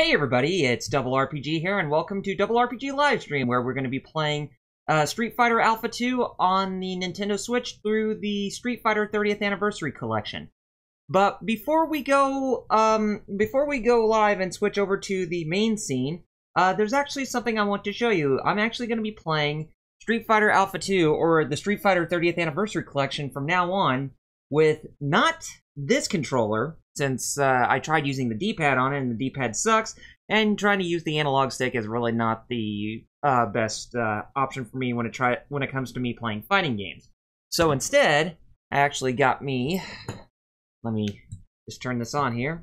Hey everybody, it's Double RPG here, and welcome to Double RPG Livestream, where we're going to be playing Street Fighter Alpha 2 on the Nintendo Switch through the Street Fighter 30th Anniversary Collection. But before we go live and switch over to the main scene, there's actually something I want to show you. I'm actually going to be playing Street Fighter Alpha 2, or the Street Fighter 30th Anniversary Collection from now on, with not this controller, since I tried using the D-pad on it and the D-pad sucks, and trying to use the analog stick is really not the best option for me when it comes to me playing fighting games. So instead, I actually got me, let me just turn this on here,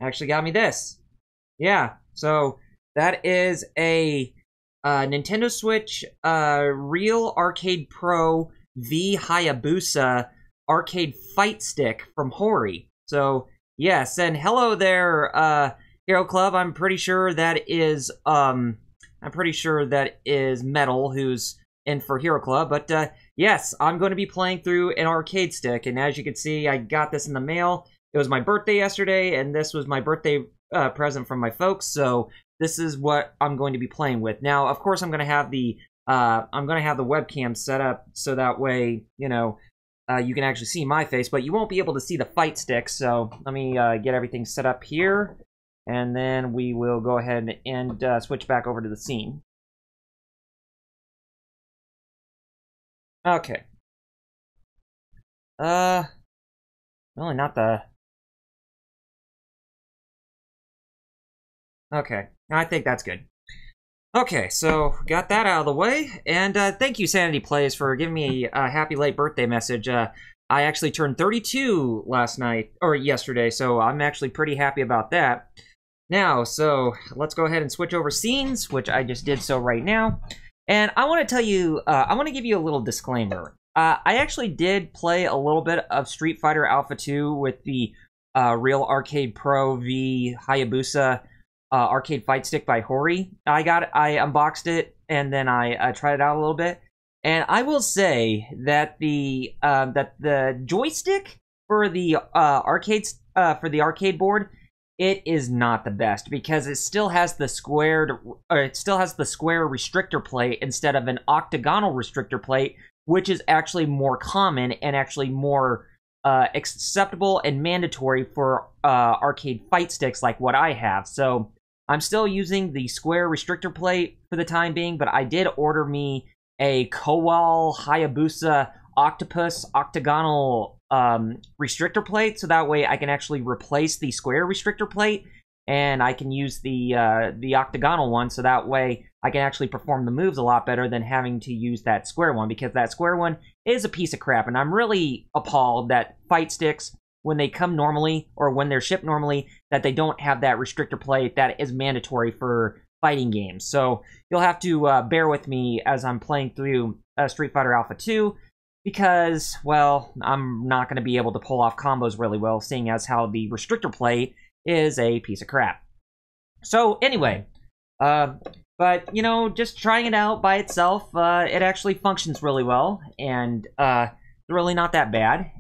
I actually got me this. Yeah, so that is a Nintendo Switch Real Arcade Pro V Hayabusa arcade fight stick from HORI. So yes, and hello there, Hero Club. I'm pretty sure that is Metal, who's in for Hero Club. But yes, I'm going to be playing through an arcade stick, and as you can see, I got this in the mail. It was my birthday yesterday, and this was my birthday present from my folks. So this is what I'm going to be playing with. Now, of course, I'm going to have the webcam set up so that way, you know, you can actually see my face, but you won't be able to see the fight stick. So let me get everything set up here, and then we will go ahead and switch back over to the scene. Okay. Really not the... Okay, I think that's good. Okay, so got that out of the way, and thank you, Sanity Plays, for giving me a happy late birthday message. I actually turned 32 yesterday, so I'm actually pretty happy about that. Now, so let's go ahead and switch over scenes, which I just did so right now. And I want to tell you, I want to give you a little disclaimer. I actually did play a little bit of Street Fighter Alpha 2 with the Real Arcade Pro V Hayabusa arcade fight stick by HORI. I unboxed it, and then I tried it out a little bit. And I will say that the joystick for the arcade board, it is not the best, because it still has the square restrictor plate instead of an octagonal restrictor plate, which is actually more common and actually more acceptable and mandatory for arcade fight sticks like what I have. So I'm still using the square restrictor plate for the time being, but I did order me a Kowal Hayabusa Octopus octagonal restrictor plate, so that way I can actually replace the square restrictor plate, and I can use the octagonal one, so that way I can actually perform the moves a lot better than having to use that square one, because that square one is a piece of crap, and I'm really appalled that fight sticks, when they come normally, or when they're shipped normally, that they don't have that restrictor plate that is mandatory for fighting games. So you'll have to bear with me as I'm playing through Street Fighter Alpha 2, because, well, I'm not going to be able to pull off combos really well, seeing as how the restrictor plate is a piece of crap. So anyway, but, you know, just trying it out by itself, it actually functions really well, and it's really not that bad.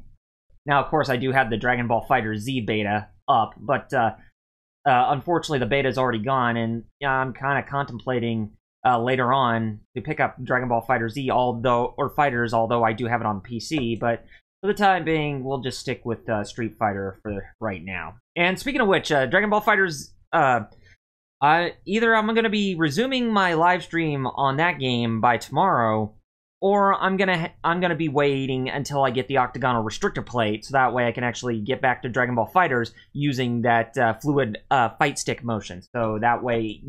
Now, of course, I do have the Dragon Ball FighterZ beta up, but unfortunately the beta is already gone, and I'm kind of contemplating later on to pick up Dragon Ball FighterZ, Fighters, although I do have it on PC, but for the time being, we'll just stick with Street Fighter for right now. And speaking of which, Dragon Ball FighterZ, either I'm going to be resuming my live stream on that game by tomorrow, or I'm gonna be waiting until I get the octagonal restrictor plate, so that way I can actually get back to Dragon Ball FighterZ using that fluid fight stick motion. So that way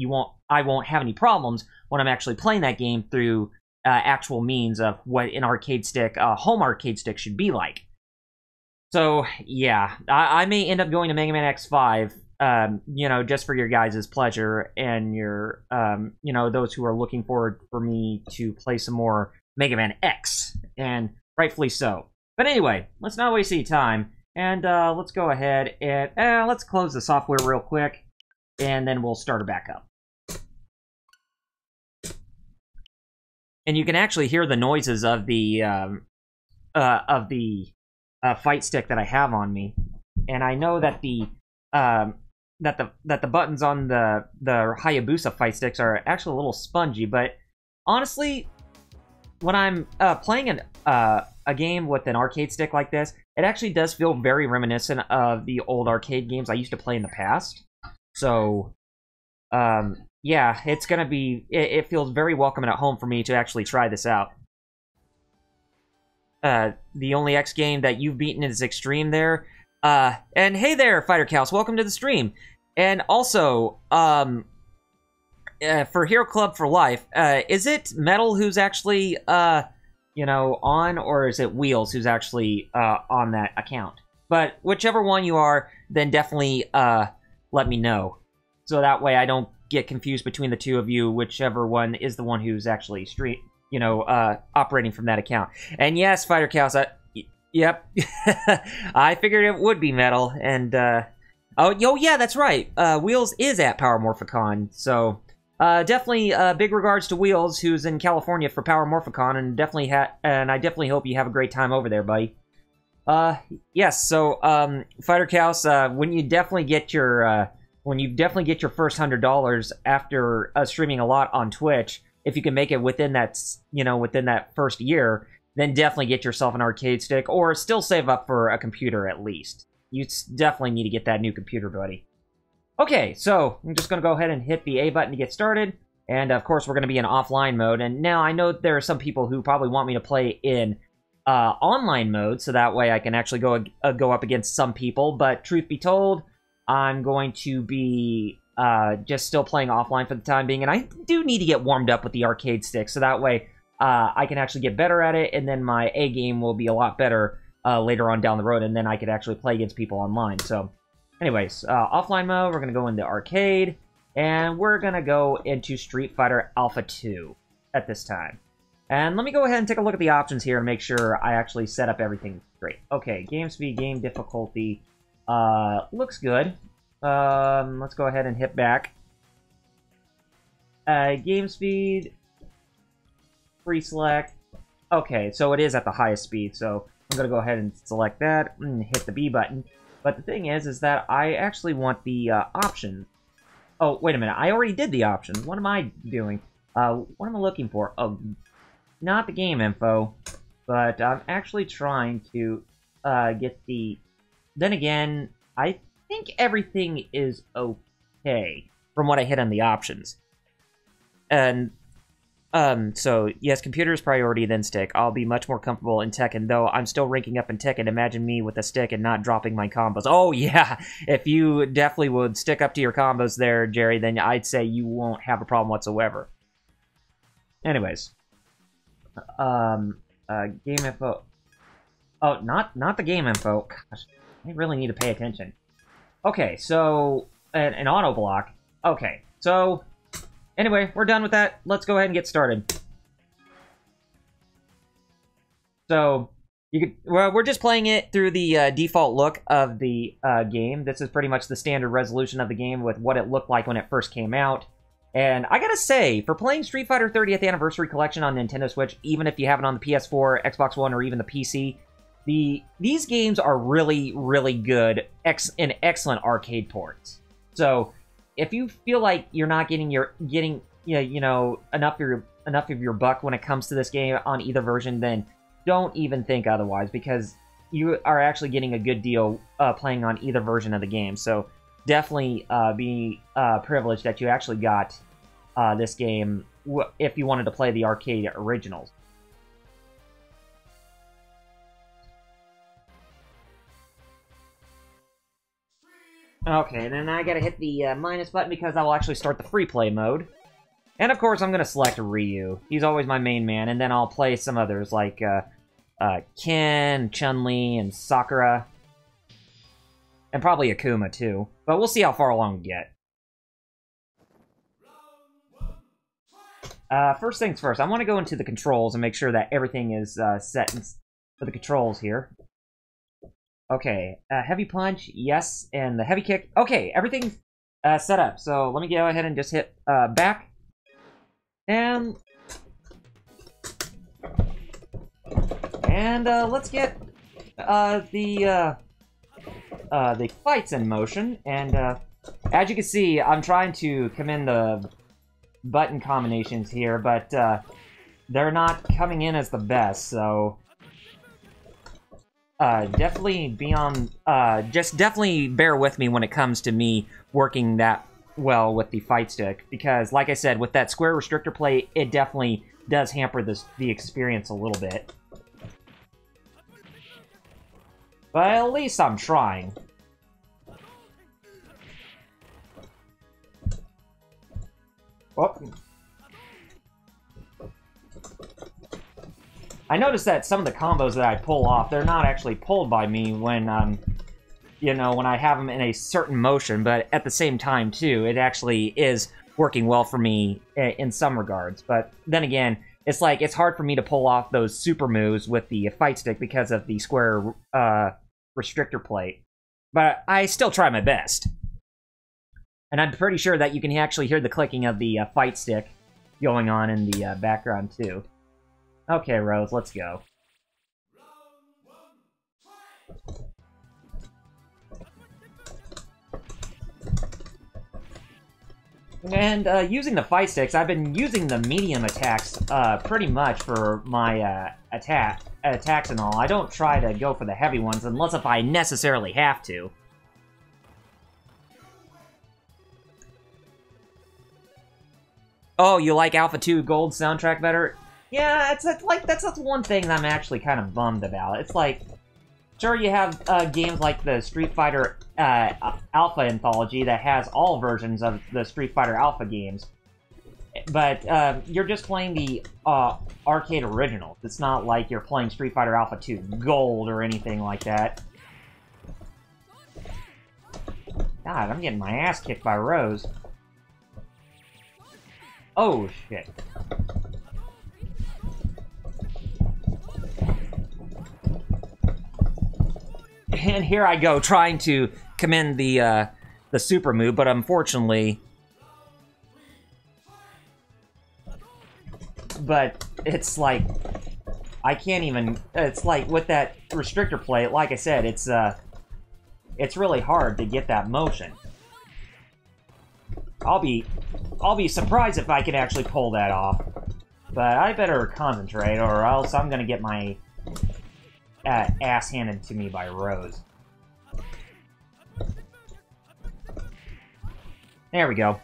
I won't have any problems when I'm actually playing that game through actual means of what an arcade stick, home arcade stick, should be like. So yeah, I may end up going to Mega Man X5, you know, just for your guys' pleasure and your, you know, those who are looking forward for me to play some more Mega Man X, and rightfully so. But anyway, let's not waste any time, and let's go ahead and let's close the software real quick, and then we'll start it back up. And you can actually hear the noises of the fight stick that I have on me, and I know that the the buttons on the Hayabusa fight sticks are actually a little spongy, but honestly, when I'm playing a game with an arcade stick like this, it actually does feel very reminiscent of the old arcade games I used to play in the past. So, yeah, it's gonna be... It feels very welcome and at home for me to actually try this out. The only X game that you've beaten is Extreme there. And hey there, Fighter Cows, welcome to the stream. And also, for Hero Club for Life, is it Metal who's actually, you know, on, or is it Wheels who's actually, on that account? But whichever one you are, then definitely, let me know. So that way I don't get confused between the two of you, whichever one is the one who's actually operating from that account. And yes, Fighter Cows, yep. I figured it would be Metal, and, oh, yeah, that's right. Wheels is at Power Morphicon, so, definitely, big regards to Wheels, who's in California for Power Morphicon, and I definitely hope you have a great time over there, buddy. Yes, so, Fighter Cows, when you definitely get your first $100 after, streaming a lot on Twitch, if you can make it within that, within that first year, then definitely get yourself an arcade stick, or still save up for a computer at least. You definitely need to get that new computer, buddy. Okay, so I'm just going to go ahead and hit the A button to get started, and of course we're going to be in offline mode, and now I know there are some people who probably want me to play in online mode, so that way I can actually go up against some people, but truth be told, I'm going to be just still playing offline for the time being, and I do need to get warmed up with the arcade stick, so that way I can actually get better at it, and then my A game will be a lot better later on down the road, and then I could actually play against people online. So, anyways, offline mode, we're going to go into arcade, and we're going to go into Street Fighter Alpha 2 at this time. And let me go ahead and take a look at the options here and make sure I actually set up everything straight. Okay, game speed, game difficulty, looks good. Let's go ahead and hit back. Game speed... Pre-select. Okay, so it is at the highest speed, so I'm going to go ahead and select that and hit the B button. But the thing is that I actually want the options. Oh, wait a minute. I already did the options. What am I doing? What am I looking for? Oh, not the game info, but I'm actually trying to get the... Then again, I think everything is okay from what I hit on the options. And... so, yes, computer is priority, then stick. I'll be much more comfortable in Tekken, though I'm still ranking up in Tekken. Imagine me with a stick and not dropping my combos. Oh, yeah! If you definitely would stick up to your combos there, Jerry, then I'd say you won't have a problem whatsoever. Anyways. Game info. Oh, not the game info. Gosh, I really need to pay attention. Okay, so, an auto block. Okay, so... Anyway, we're done with that. Let's go ahead and get started. So, we're just playing it through the default look of the game. This is pretty much the standard resolution of the game with what it looked like when it first came out. And I gotta say, for playing Street Fighter 30th Anniversary Collection on Nintendo Switch, even if you have it on the PS4, Xbox One, or even the PC, these games are really, really good and excellent arcade ports. So... if you feel like you're not getting enough of your buck when it comes to this game on either version, then don't even think otherwise, because you are actually getting a good deal playing on either version of the game. So definitely be privileged that you actually got this game if you wanted to play the arcade originals. Okay, then I gotta hit the minus button because I will actually start the free play mode. And of course, I'm gonna select Ryu. He's always my main man, and then I'll play some others like Ken, Chun-Li, and Sakura. And probably Akuma, too. But we'll see how far along we get. First things first, I want to go into the controls and make sure that everything is set for the controls here. Okay, heavy punch, yes, and the heavy kick. Okay, everything's set up. So let me go ahead and just hit back. And let's get the fights in motion. And As you can see, I'm trying to come in the button combinations here, but they're not coming in as the best, so definitely be on, just definitely bear with me when it comes to me working that well with the fight stick, because like I said, with that square restrictor plate, it definitely does hamper the experience a little bit. But at least I'm trying. Oh. I noticed that some of the combos that I pull off, they're not actually pulled by me when, you know, when I have them in a certain motion, but at the same time, too, it actually is working well for me in some regards. But then again, it's like, it's hard for me to pull off those super moves with the fight stick because of the square restrictor plate. But I still try my best. And I'm pretty sure that you can actually hear the clicking of the fight stick going on in the background, too. Okay, Rose, let's go. And using the fight sticks, I've been using the medium attacks pretty much for my attacks and all. I don't try to go for the heavy ones unless if I necessarily have to. Oh, you like Alpha 2 Gold soundtrack better? Yeah, it's like that's one thing that I'm actually kind of bummed about. It's like, sure, you have games like the Street Fighter Alpha Anthology that has all versions of the Street Fighter Alpha games, but you're just playing the arcade original. It's not like you're playing Street Fighter Alpha 2 Gold or anything like that. God, I'm getting my ass kicked by Rose. Oh, shit. And here I go, trying to commend the super move, but unfortunately... But it's like... I can't even... It's like, with that restrictor plate, like I said, it's really hard to get that motion. I'll be surprised if I can actually pull that off. But I better concentrate, or else I'm gonna get my ass handed to me by Rose. There we go.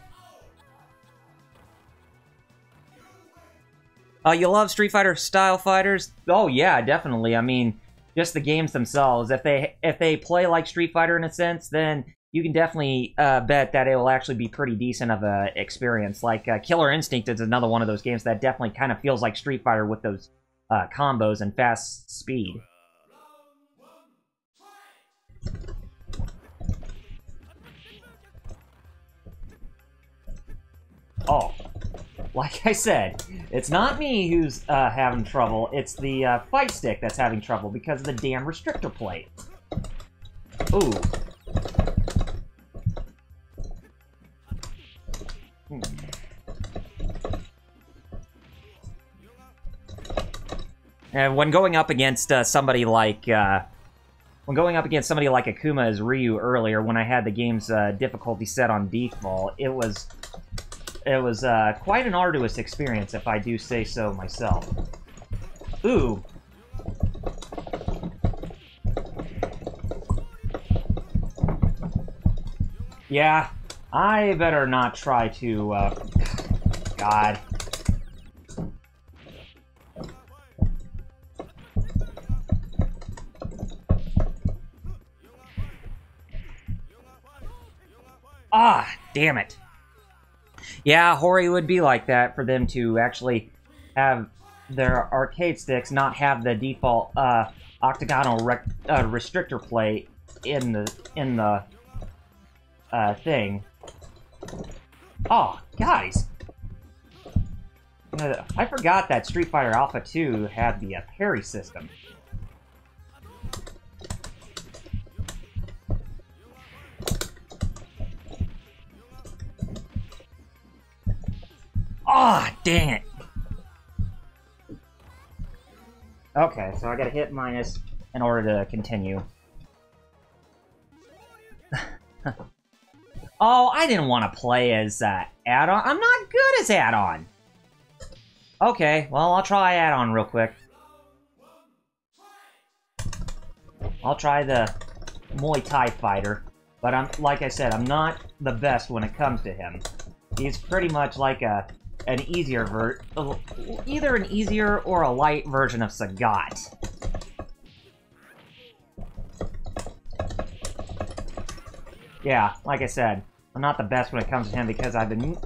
You love Street Fighter style fighters? Oh yeah, definitely. I mean, just the games themselves. If they play like Street Fighter in a sense, then you can definitely bet that it will actually be pretty decent of a experience. Like Killer Instinct is another one of those games that definitely kind of feels like Street Fighter with those combos and fast speed. Oh, like I said, it's not me who's having trouble, it's the fight stick that's having trouble because of the damn restrictor plate. Ooh. And when going up against somebody like Akuma as Ryu earlier, when I had the game's difficulty set on default, it was quite an arduous experience, if I do say so myself. Ooh. Yeah, I better not try to, God. Ah, damn it. Yeah, HORI would be like that for them to actually have their arcade sticks not have the default octagonal restrictor plate in the thing. Oh, guys! I forgot that Street Fighter Alpha 2 had the parry system. Ah, oh, dang it! Okay, so I gotta hit minus in order to continue. Oh, I didn't want to play as add-on. I'm not good as add-on. Okay, well, I'll try add-on real quick. I'll try the Muay Thai fighter. But like I said, I'm not the best when it comes to him. He's pretty much like an easier either an easier or a light version of Sagat. Yeah, like I said, I'm not the best when it comes to him because I've been...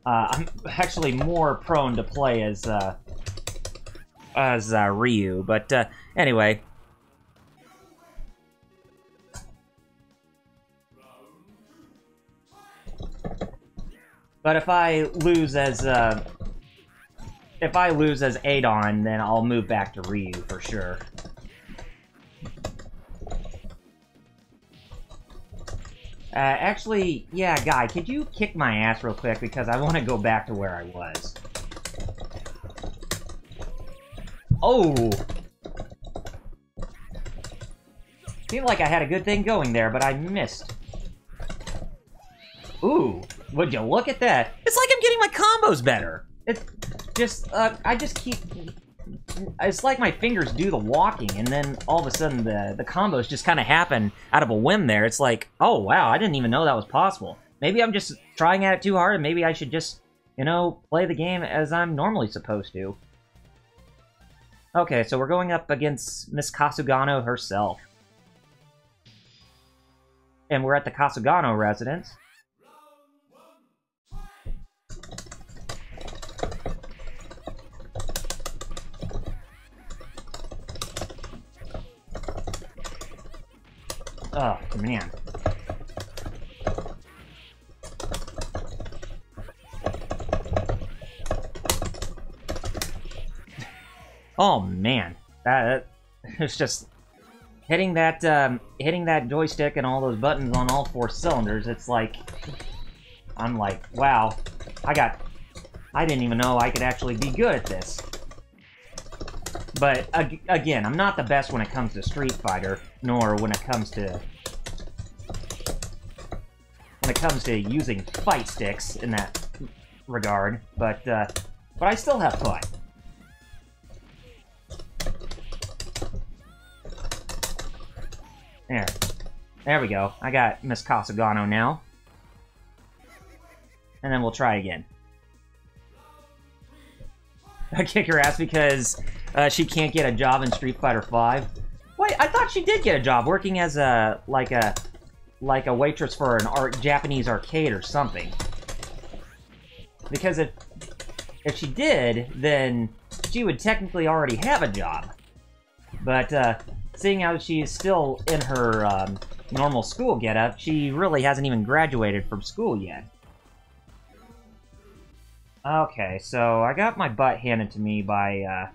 I'm actually more prone to play as Ryu, but anyway. But if I lose as Adon, then I'll move back to Ryu for sure. Actually, yeah, Guy, could you kick my ass real quick because I want to go back to where I was. Oh! Seemed like I had a good thing going there, but I missed. Ooh, would you look at that? It's like I'm getting my combos better. It's just, I just keep... It's like my fingers do the walking, and then all of a sudden the combos just kind of happen out of a whim there. It's like, oh wow, I didn't even know that was possible. Maybe I'm just trying at it too hard, and maybe I should just, you know, play the game as I'm normally supposed to. Okay, so we're going up against Miss Kasugano herself. And we're at the Kasugano residence. Oh, man. Oh, man. It's just... Hitting that joystick and all those buttons on all 4 cylinders, it's like... I'm like, wow. I didn't even know I could actually be good at this. But, again, I'm not the best when it comes to Street Fighter, nor when it comes to using fight sticks in that regard, but I still have fun. There we go. I got Miss Kasugano now. And then we'll try again. I kick her ass because she can't get a job in Street Fighter V. Wait, I thought she did get a job working as a waitress for an Japanese arcade or something. Because if she did, then she would technically already have a job. But seeing how she's still in her normal school getup, she really hasn't even graduated from school yet. Okay, so I got my butt handed to me by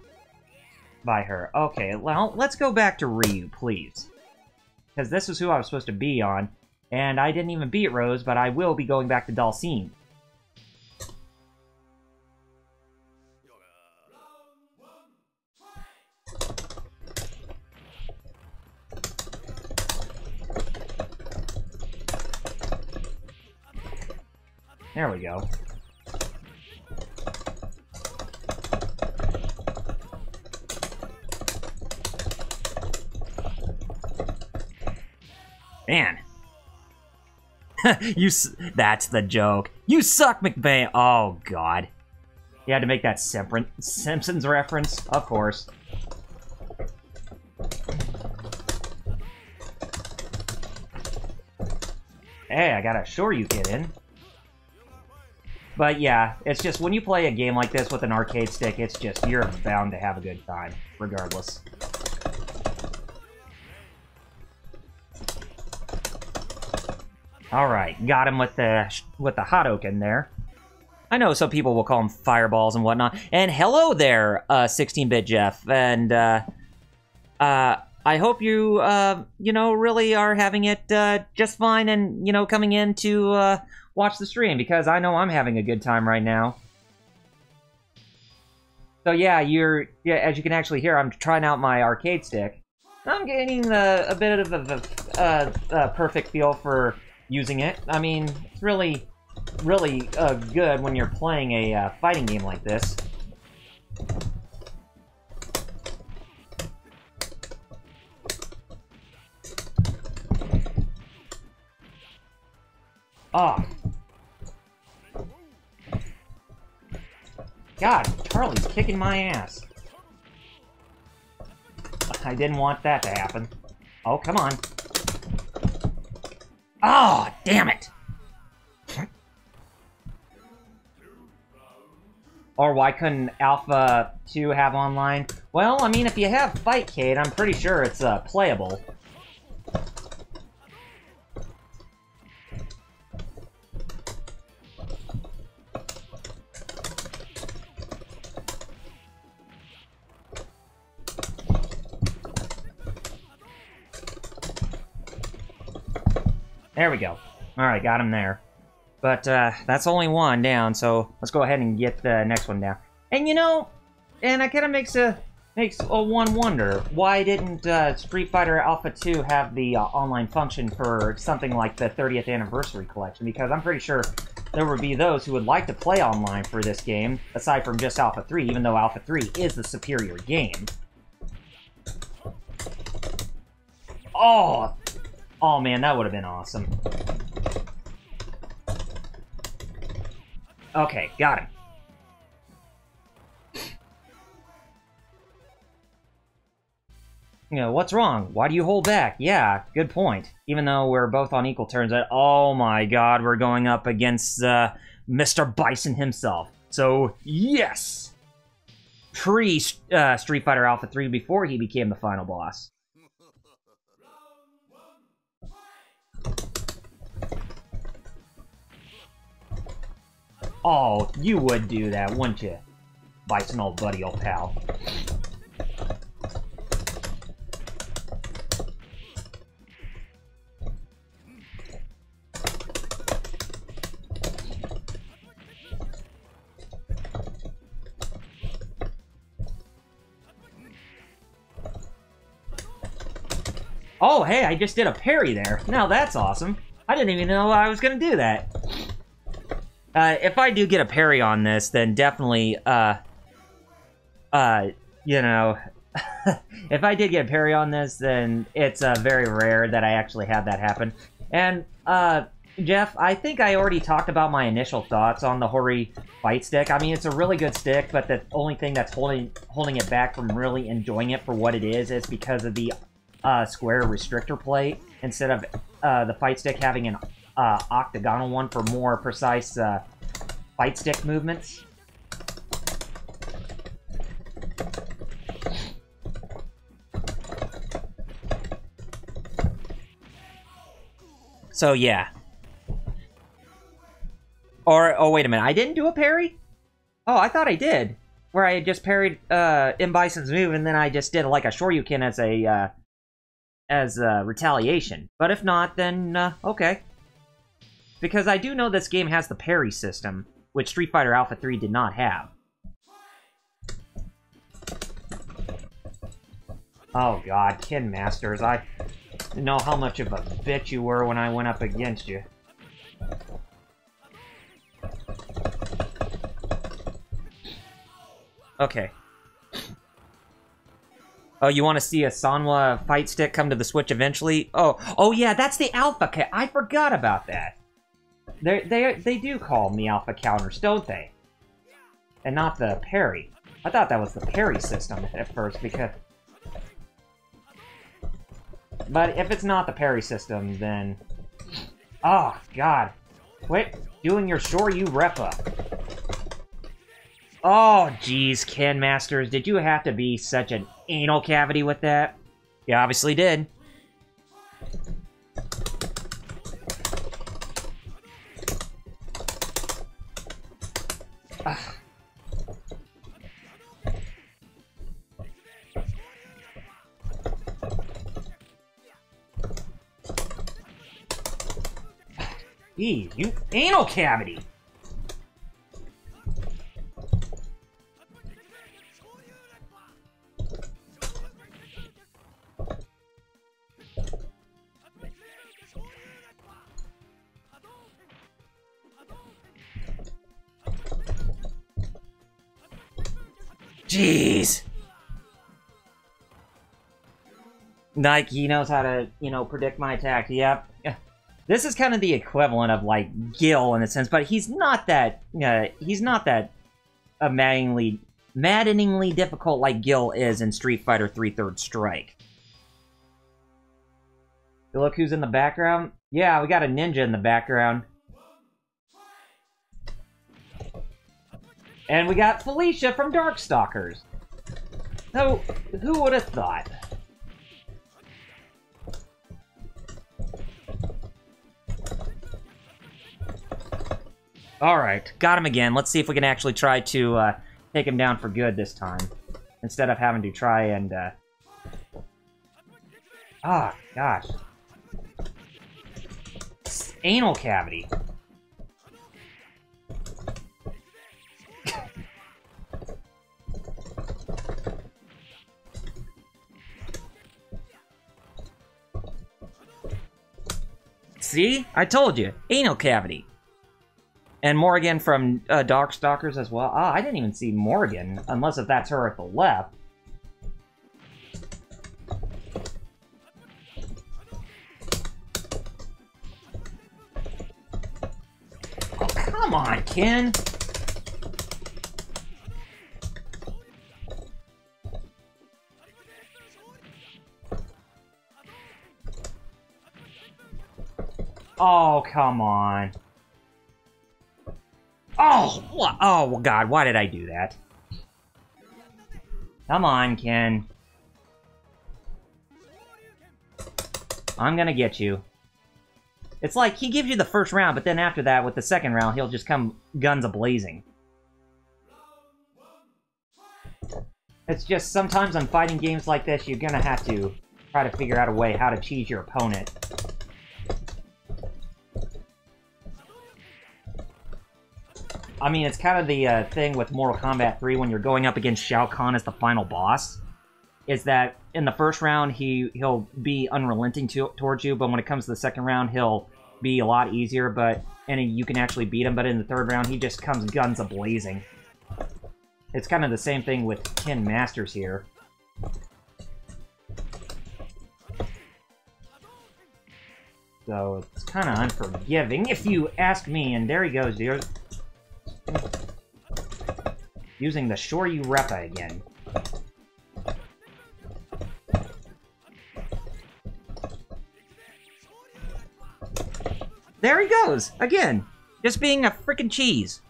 her. Okay, well, let's go back to Ryu, please. Because this is who I was supposed to be on, and I didn't even beat Rose, but I will be going back to Dhalsim. There we go. Man. That's the joke. You suck, McVeigh. Oh, God. You had to make that Simpsons reference? Of course. Hey, I got a Shoryuken in. But yeah, it's just when you play a game like this with an arcade stick, it's just, you're bound to have a good time, regardless. Alright, got him with the Hadouken there. I know some people will call them fireballs and whatnot. And hello there, 16-bit Jeff. And, I hope you, you know, really are having it, just fine and, you know, coming in to, watch the stream, because I know I'm having a good time right now. So yeah, as you can actually hear, I'm trying out my arcade stick. I'm getting a bit of a perfect feel for using it. I mean, it's really good when you're playing a fighting game like this. Oh. God, Charlie's kicking my ass. I didn't want that to happen. Oh, come on. Oh, damn it! Or why couldn't Alpha 2 have online? Well, I mean, if you have Fightcade, I'm pretty sure it's playable. There we go. Alright, got him there. But, that's only one down, so let's go ahead and get the next one down. And you know, and it kind of makes one wonder, why didn't Street Fighter Alpha 2 have the online function for something like the 30th Anniversary Collection? Because I'm pretty sure there would be those who would like to play online for this game, aside from just Alpha 3, even though Alpha 3 is the superior game. Oh man, that would have been awesome. Okay, got him. You know, what's wrong? Why do you hold back? Yeah, good point. Even though we're both on equal terms, oh my god, we're going up against Mr. Bison himself. So, yes! Street Fighter Alpha 3 before he became the final boss. Oh, you would do that, wouldn't you? Bison, old buddy, old pal. Oh, hey, I just did a parry there. Now that's awesome. I didn't even know I was gonna do that. If I do get a parry on this, then definitely, you know, if I did get a parry on this, then it's very rare that I actually have that happen. And, Jeff, I think I already talked about my initial thoughts on the HORI fight stick. I mean, it's a really good stick, but the only thing that's holding it back from really enjoying it for what it is because of the square restrictor plate, instead of the fight stick having an octagonal one for more precise fight stick movements. So yeah. Or, oh wait a minute, I didn't do a parry? Oh, I thought I did. Where I just parried M. Bison's move, and then I just did like a Shoryuken as a retaliation. But if not, then okay. Because I do know this game has the parry system, which Street Fighter Alpha 3 did not have. Oh god, Kin Masters, I didn't know how much of a bitch you were when I went up against you. Okay. Oh, you want to see a Sanwa fight stick come to the Switch eventually? Oh yeah, that's the Alpha. I forgot about that. They do call them the Alpha counters, don't they? And not the parry. I thought that was the parry system at first, because... But if it's not the parry system, then... Oh, God. Quit doing your Shoryu Repa. Oh, jeez, Ken Masters, did you have to be such an anal cavity with that? You obviously did. Eee, you anal cavity! Jeez. Like, he knows how to, you know, predict my attack. Yep. This is kind of the equivalent of, like, Gil in a sense, but he's not that maddeningly difficult like Gil is in Street Fighter 3 Third Strike. You look who's in the background? Yeah, we got a ninja in the background. And we got Felicia from Darkstalkers. So, who would have thought? Alright, got him again. Let's see if we can actually try to take him down for good this time. Instead of having to try and... Ah, gosh. Anal cavity. See? I told you. Anal cavity. And Morrigan from Darkstalkers as well. Ah, I didn't even see Morrigan, unless if that's her at the left. Oh, come on, Ken! Oh, come on. Oh, what? Oh, God, why did I do that? Come on, Ken. I'm gonna get you. It's like, he gives you the first round, but then after that, with the second round, he'll just come guns a-blazing. It's just, sometimes on fighting games like this, you're gonna have to try to figure out a way how to cheese your opponent. I mean, it's kind of the thing with Mortal Kombat 3 when you're going up against Shao Kahn as the final boss, is that in the first round, he'll be unrelenting towards you, but when it comes to the second round, he'll be a lot easier, and you can actually beat him, but in the third round, he just comes guns a-blazing. It's kind of the same thing with Ken Masters here. So, it's kind of unforgiving, if you ask me, and there he goes, dude. Using the Shoryu Reppa again. There he goes! Again! Just being a frickin' cheese.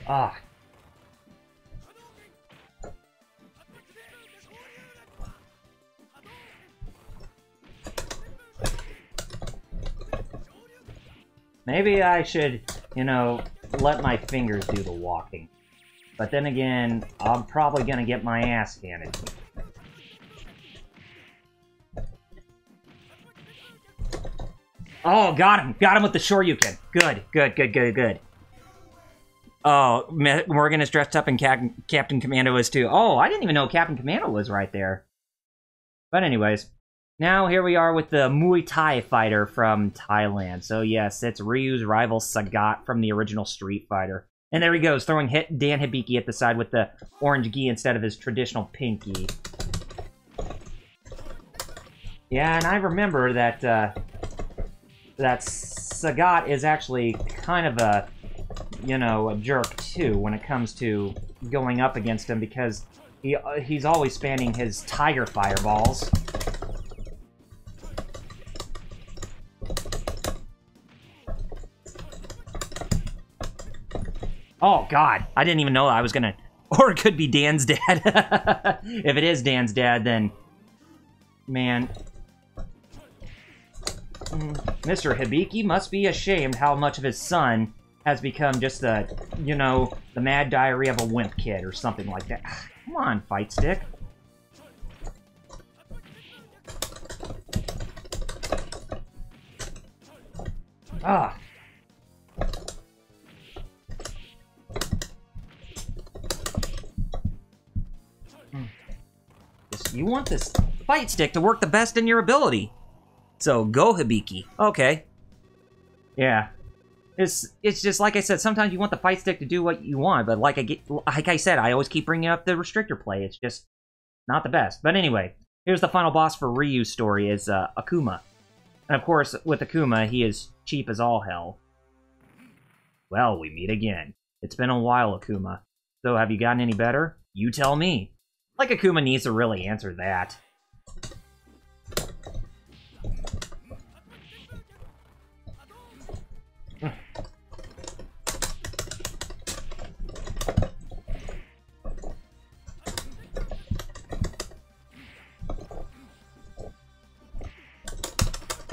Ah. Maybe I should, you know, let my fingers do the walking. But then again, I'm probably gonna get my ass handed to me. Oh, got him! Got him with the Shoryuken! Good, good, good, good, good. Oh, Morgan is dressed up and Captain Commando is too. Oh, I didn't even know Captain Commando was right there. But anyways. Now, here we are with the Muay Thai fighter from Thailand. So, yes, it's Ryu's rival Sagat from the original Street Fighter. And there he goes, throwing Dan Hibiki at the side with the orange gi instead of his traditional pink gi. Yeah, and I remember that, that Sagat is actually kind of a, you know, a jerk, too, when it comes to going up against him, because he's always spamming his Tiger Fireballs. Oh, God. I didn't even know I was gonna... Or it could be Dan's dad. If it is Dan's dad, then... Man. Mr. Hibiki must be ashamed how much of his son has become just the, you know, the mad diary of a wimp kid or something like that. Come on, Fight Stick. Ah. You want this Fight Stick to work the best in your ability. So, go Hibiki. Okay. Yeah. It's just like I said, sometimes you want the fight stick to do what you want, but like I said, I always keep bringing up the restrictor play. It's just not the best. But anyway, here's the final boss for Ryu's story, is Akuma. And of course, with Akuma, he is cheap as all hell. Well, we meet again. It's been a while, Akuma. So, have you gotten any better? You tell me. Like Akuma needs to really answer that.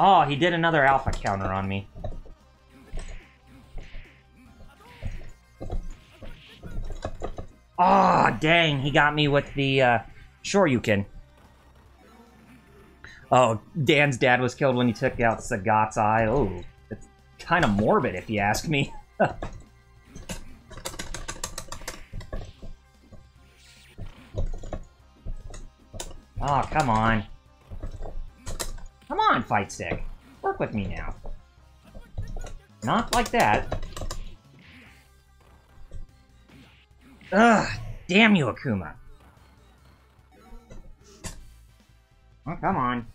Oh, he did another alpha counter on me. Oh, dang, he got me with the Shoryuken. Oh, Dan's dad was killed when he took out Sagat's eye. Oh, it's kind of morbid if you ask me. Oh, come on. Come on, Fight Stick. Work with me now. Not like that. Ugh, damn you, Akuma. Oh, come on.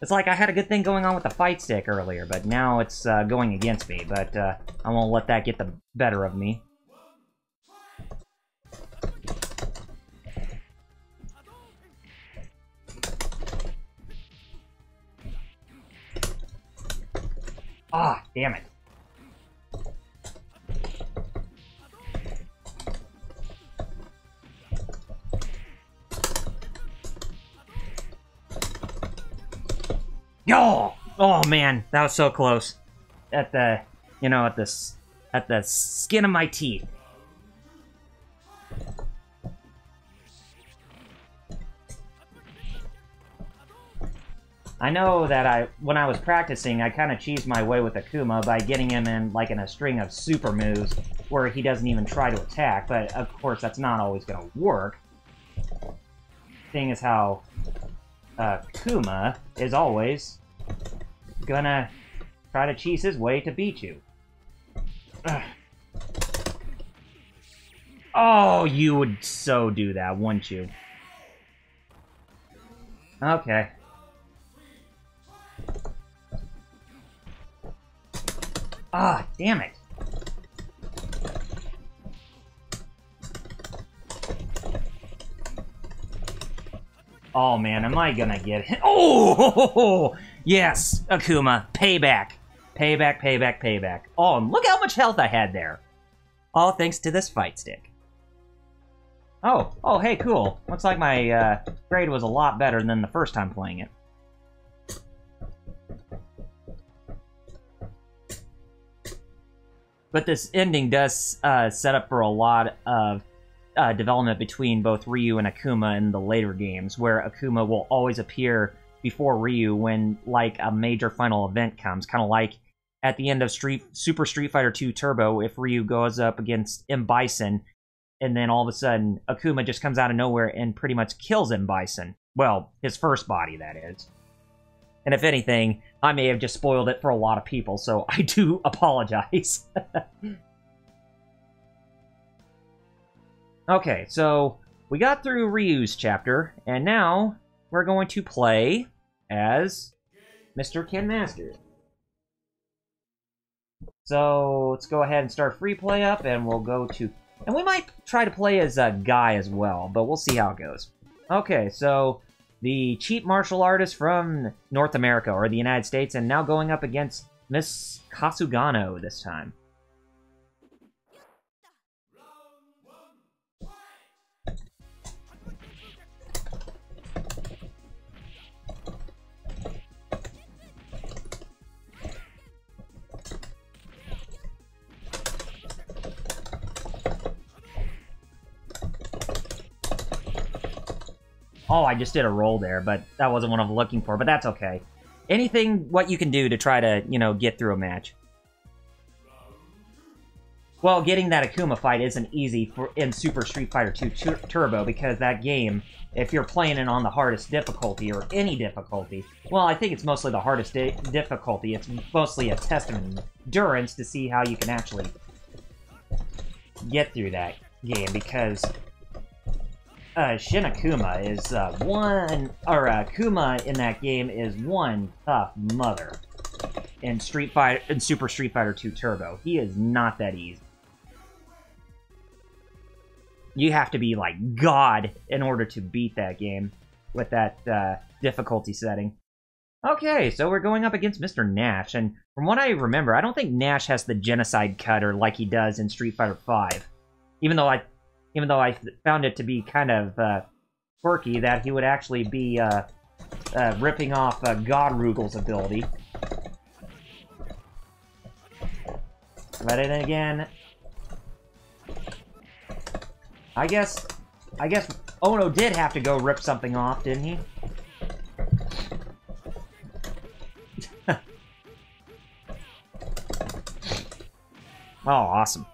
It's like I had a good thing going on with the Fight Stick earlier, but now it's going against me, but I won't let that get the better of me. Ah, damn it. Yo! Oh man, that was so close. At the, you know, at the skin of my teeth. I know that when I was practicing, I kind of cheesed my way with Akuma by getting him in, like, in a string of super moves where he doesn't even try to attack, but of course that's not always going to work. Thing is how Akuma is always gonna try to cheese his way to beat you. Ugh. Oh, you would so do that, wouldn't you? Okay. Ah, damn it. Oh man, am I gonna get hit? Oh! Yes, Akuma. Payback. Payback, payback, payback. Oh, and look how much health I had there. All thanks to this fight stick. Oh, hey, cool. Looks like my grade was a lot better than the first time playing it. But this ending does set up for a lot of development between both Ryu and Akuma in the later games, where Akuma will always appear before Ryu when, like, a major final event comes. Kind of like at the end of Super Street Fighter 2 Turbo, if Ryu goes up against M. Bison, and then all of a sudden Akuma just comes out of nowhere and pretty much kills M. Bison. Well, his first body, that is. And if anything, I may have just spoiled it for a lot of people, so I do apologize. Okay, so we got through Ryu's chapter, and now we're going to play as Mr. Ken Masters. So let's go ahead and start free play up, and we'll go to... And we might try to play as a Guy as well, but we'll see how it goes. Okay, so the cheap martial artist from North America, or the United States, and now going up against Miss Kasugano this time. Oh, I just did a roll there, but that wasn't what I'm looking for, but that's okay. Anything what you can do to try to, you know, get through a match. Well, getting that Akuma fight isn't easy in Super Street Fighter 2 Turbo, because that game, if you're playing it on the hardest difficulty, or any difficulty, well, I think it's mostly the hardest difficulty. It's mostly a test of endurance to see how you can actually get through that game, because Shin Akuma is Akuma in that game is one tough mother in Super Street Fighter 2 Turbo. He is not that easy. You have to be like God in order to beat that game with that difficulty setting. Okay, so we're going up against Mr. Nash, and from what I remember, I don't think Nash has the genocide cutter like he does in Street Fighter V. Even though I found it to be kind of quirky that he would actually be ripping off God Rugel's ability. But then again, I guess Ono did have to go rip something off, didn't he? Oh, awesome.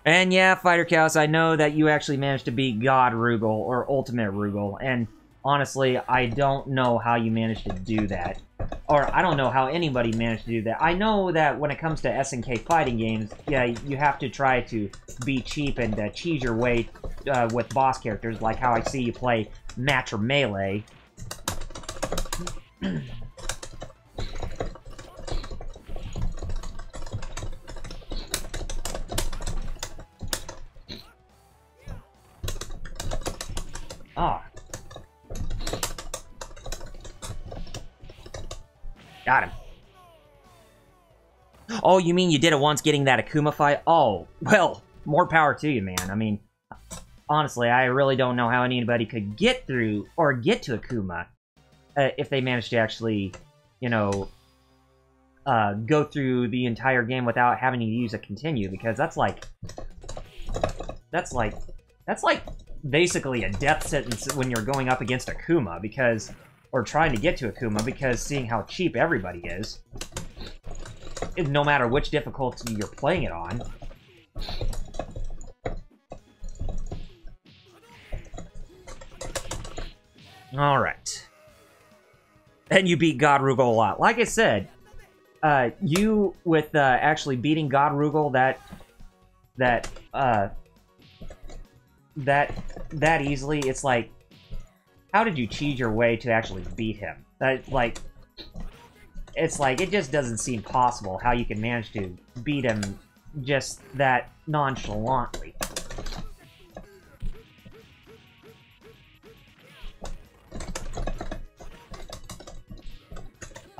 And yeah, Fighter Chaos, I know that you actually managed to beat God Rugel, or Ultimate Rugel, and honestly, I don't know how you managed to do that. Or, I don't know how anybody managed to do that. I know that when it comes to SNK fighting games, yeah, you have to try to be cheap and cheese your way with boss characters, like how I see you play Match or Melee. Ah. Got him. Oh, you mean you did it once getting that Akuma fight? Oh, well, more power to you, man. I mean, honestly, I really don't know how anybody could get through or get to Akuma if they managed to actually, you know, go through the entire game without having to use a continue, because that's like basically a death sentence when you're going up against Akuma, because, or trying to get to Akuma, because seeing how cheap everybody is, no matter which difficulty you're playing it on. Alright. And you beat God Rugel a lot. Like I said, you, with actually beating God Rugel that easily, it's like, how did you cheese your way to actually beat him? It's like, it just doesn't seem possible how you can manage to beat him just that nonchalantly.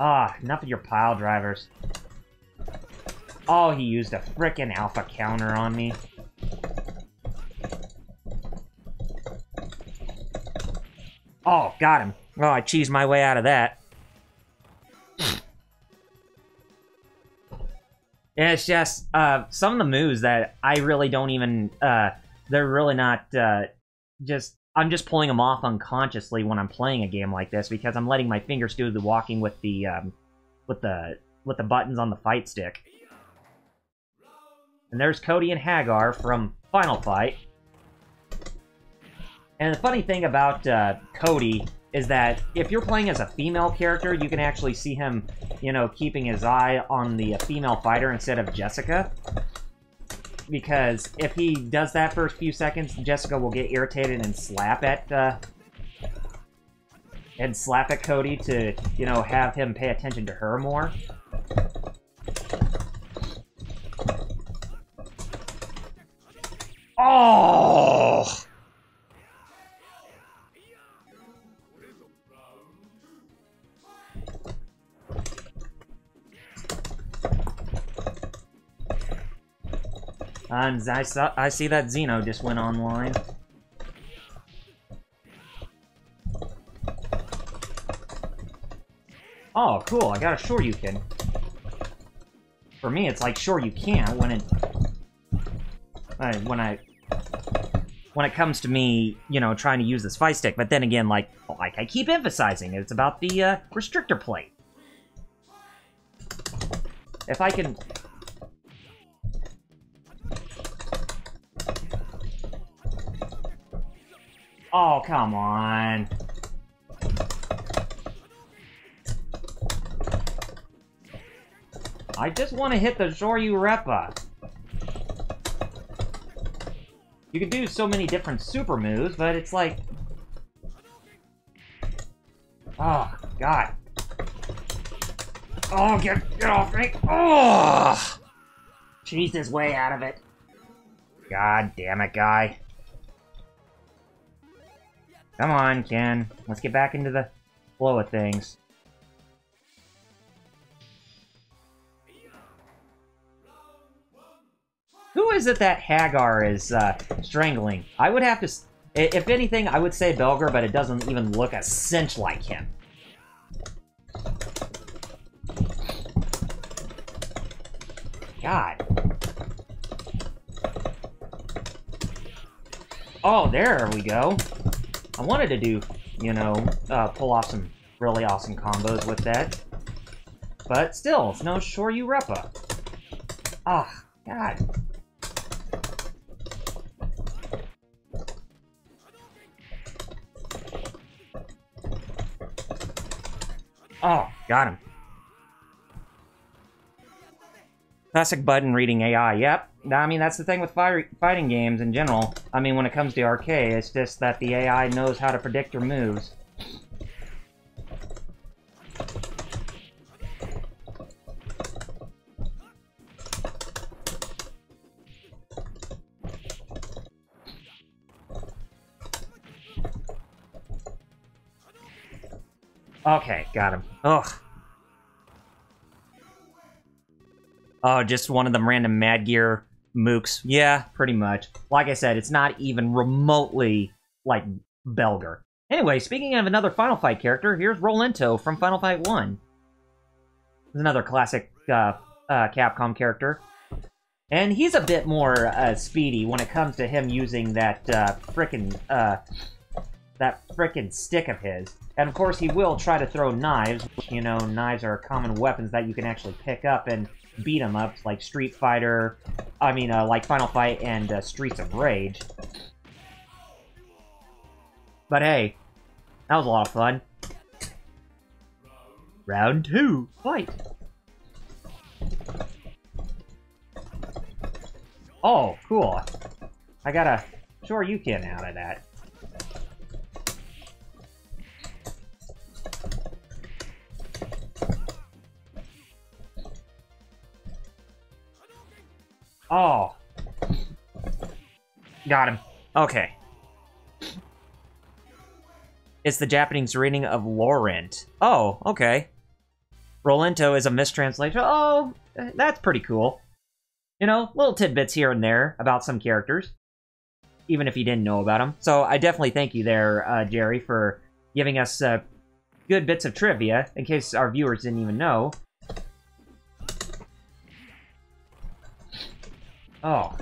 Ah, enough of your pile drivers. Oh, he used a frickin' alpha counter on me. Oh, got him. Oh, I cheesed my way out of that. Yeah, it's just, some of the moves that I really don't even, they're really not, I'm just pulling them off unconsciously when I'm playing a game like this, because I'm letting my fingers do the walking with the buttons on the fight stick. And there's Cody and Hagar from Final Fight. And the funny thing about Cody is that if you're playing as a female character, you can actually see him, you know, keeping his eye on the female fighter instead of Jessica. Because if he does that for a few seconds, Jessica will get irritated and slap at Cody to, you know, have him pay attention to her more. Oh! And I see that Xeno just went online. Oh, cool, I got a Shoryuken. For me, it's like sure you can't when it comes to me, you know, trying to use this fight stick. But then again, like I keep emphasizing, it's about the restrictor plate. If I can Oh, come on. I just want to hit the Shoryu Reppa. You can do so many different super moves, but it's like... Oh, God. Oh, get off me. Oh! Cheese his way out of it. God damn it, guy. Come on, Ken. Let's get back into the flow of things. Who is it that Hagar is strangling? I would have to... If anything, I would say Belger, but it doesn't even look a cinch like him. God. Oh, there we go. I wanted to do, you know, pull off some really awesome combos with that. But still, it's no Shoryu Reppa. Oh, God. Oh, got him. Classic button reading AI, yep. I mean, that's the thing with fighting games in general. I mean, when it comes to arcade, it's just that the AI knows how to predict your moves. Okay, got him. Ugh. Oh, just one of them random Mad Gear mooks. Yeah, pretty much. Like I said, it's not even remotely like Belger. Anyway, speaking of another Final Fight character, here's Rolento from Final Fight 1. There's another classic Capcom character. And he's a bit more speedy when it comes to him using that frickin' stick of his. And of course, he will try to throw knives. You know, knives are common weapons that you can actually pick up and beat them up, like Street Fighter. I mean, like Final Fight and Streets of Rage. But hey, that was a lot of fun. Round 2, fight! Oh, cool. I got a Shoryuken out of that. Oh. Got him. Okay. It's the Japanese reading of Laurent. Oh, okay. Rolento is a mistranslation. Oh, that's pretty cool. You know, little tidbits here and there about some characters, even if you didn't know about them. So I definitely thank you there, Jerry, for giving us good bits of trivia, in case our viewers didn't even know. Oh.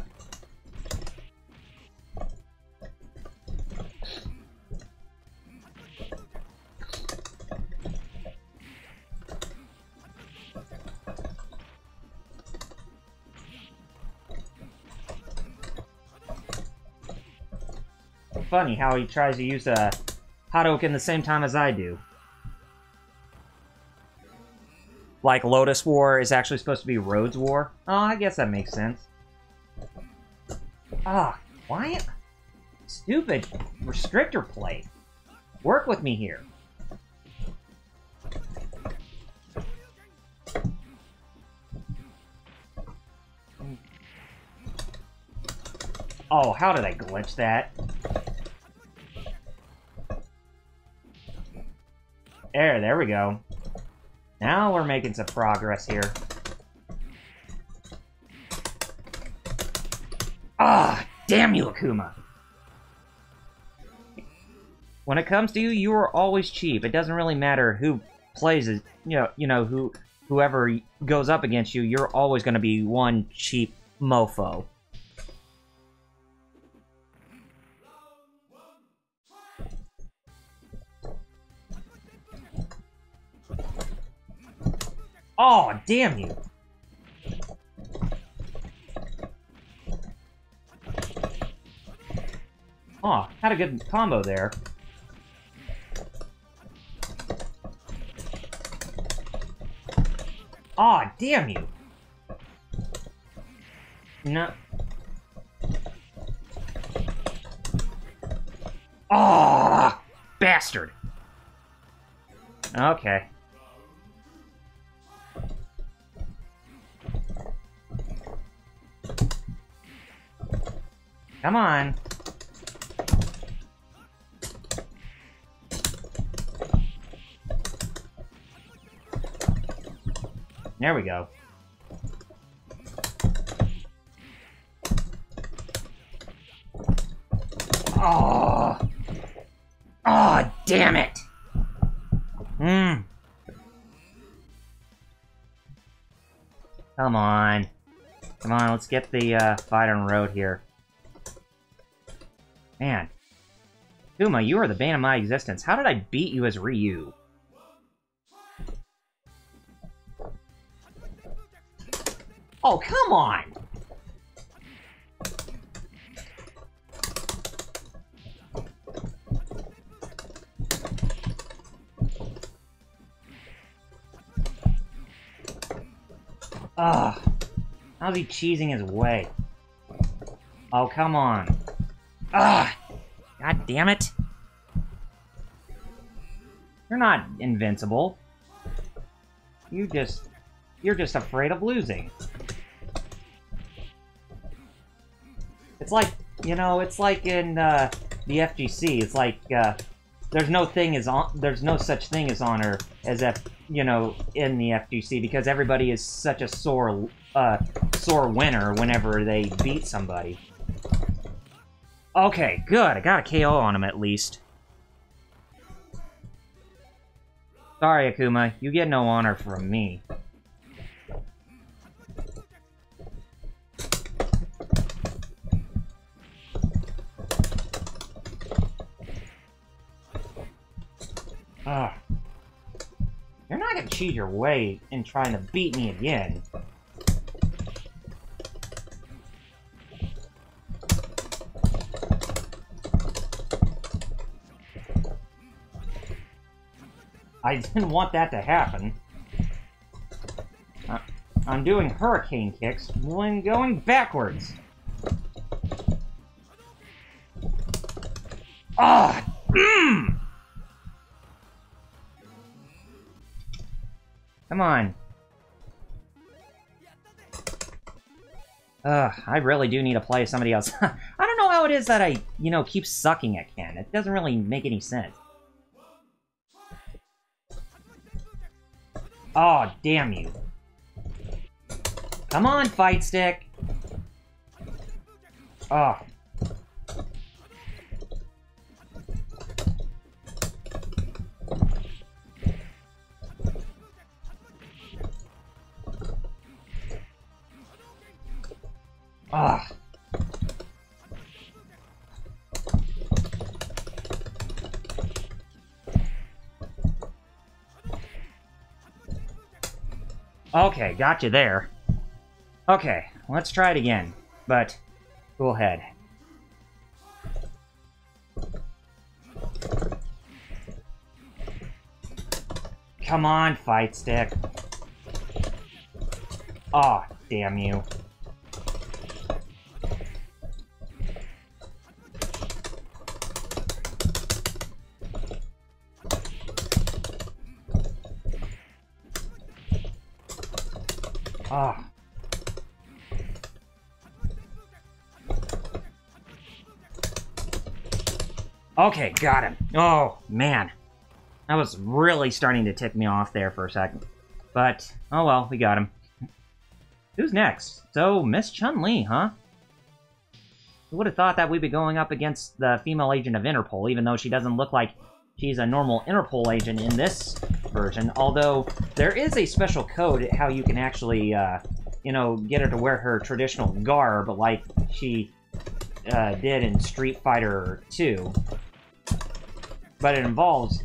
Funny how he tries to use a Hadouken the same time as I do. Like Lotus War is actually supposed to be Rhodes War. Oh, I guess that makes sense. Ah, why? Stupid restrictor plate. Work with me here. Oh, how did I glitch that? There we go. Now we're making some progress here. Ah, damn you, Akuma! When it comes to you, you are always cheap. It doesn't really matter who plays it. Whoever goes up against you, you're always going to be one cheap mofo. Oh, damn you! Oh, had a good combo there. Aw, oh, damn you! No. Oh, bastard! Okay. Come on. There we go. Oh! Oh, damn it! Come on. Come on, let's get the fight on the road here. Man. Kuma, you are the bane of my existence. How did I beat you as Ryu? Oh, come on! Ugh. How's he cheesing his way? Oh, come on. Ugh! God damn it! You're not invincible. You're just afraid of losing. It's like, you know, it's like in the FGC. It's like there's no such thing as honor as you know, in the FGC, because everybody is such a sore winner whenever they beat somebody. Okay, good. I got a KO on him at least. Sorry, Akuma. You get no honor from me. Ugh. You're not gonna cheat your way in trying to beat me again. I didn't want that to happen. I'm doing hurricane kicks when going backwards. Ah! Come on. I really do need to play somebody else. I don't know how it is that I, you know, keep sucking at Ken. It doesn't really make any sense. Oh, damn you. Come on, Fight Stick. Oh. Ah. Okay, got you there. Okay, let's try it again, but cool head. Come on, Fight Stick. Oh, damn you. Ah. Okay, got him. Oh, man. That was really starting to tick me off there for a second. But, oh well, we got him. Who's next? So, Miss Chun-Li, huh? Who would have thought that we'd be going up against the female agent of Interpol, even though she doesn't look like she's a normal Interpol agent in this version. Although, there is a special code how you can actually, you know, get her to wear her traditional garb like she did in Street Fighter 2. But it involves...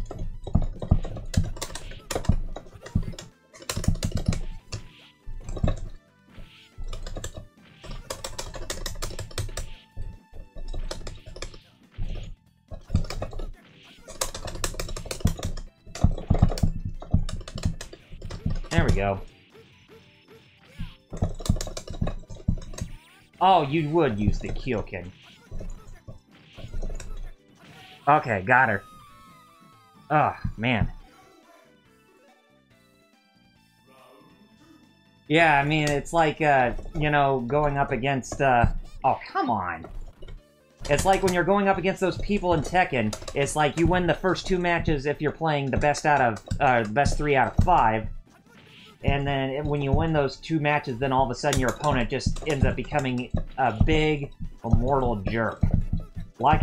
we go. Oh, you would use the Kyokin. Okay, got her. Oh, man. Yeah, I mean, it's like, you know, going up against, oh, come on! It's like when you're going up against those people in Tekken, it's like you win the first 2 matches if you're playing the best out of, the best 3 out of 5. And then when you win those 2 matches, then all of a sudden your opponent just ends up becoming a big, immortal jerk. Like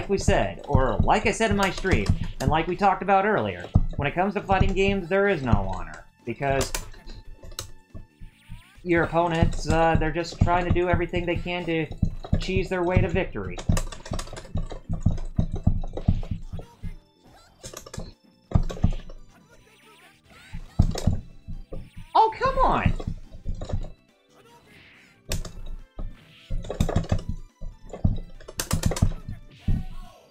we said, or like I said in my stream, and like we talked about earlier, when it comes to fighting games, there is no honor. Because your opponents, they're just trying to do everything they can to cheese their way to victory. Oh, come on!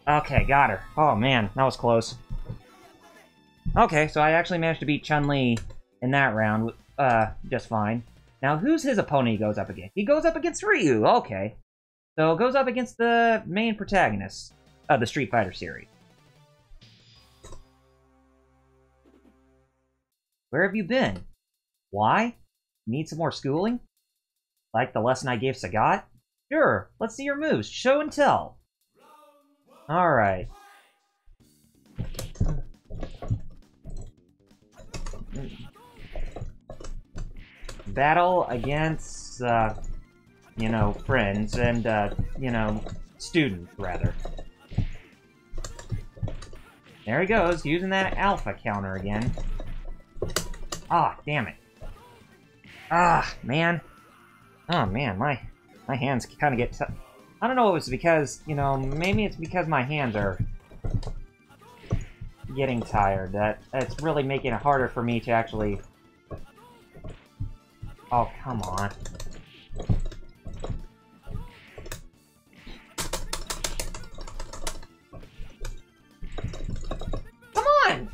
Okay, got her. Oh man, that was close. Okay, so I actually managed to beat Chun-Li in that round, just fine. Now, who's his opponent he goes up against? He goes up against Ryu, okay. So, goes up against the main protagonist of the Street Fighter series. Where have you been? Why? Need some more schooling? Like the lesson I gave Sagat? Sure, let's see your moves. Show and tell. Alright. Battle against, you know, friends and, you know, students, rather. There he goes, using that alpha counter again. Ah, damn it. Ah, man. Oh, man, my hands kind of get... I don't know if it's because, you know, maybe it's because my hands are getting tired. That's really making it harder for me to actually... Oh, come on. Come on!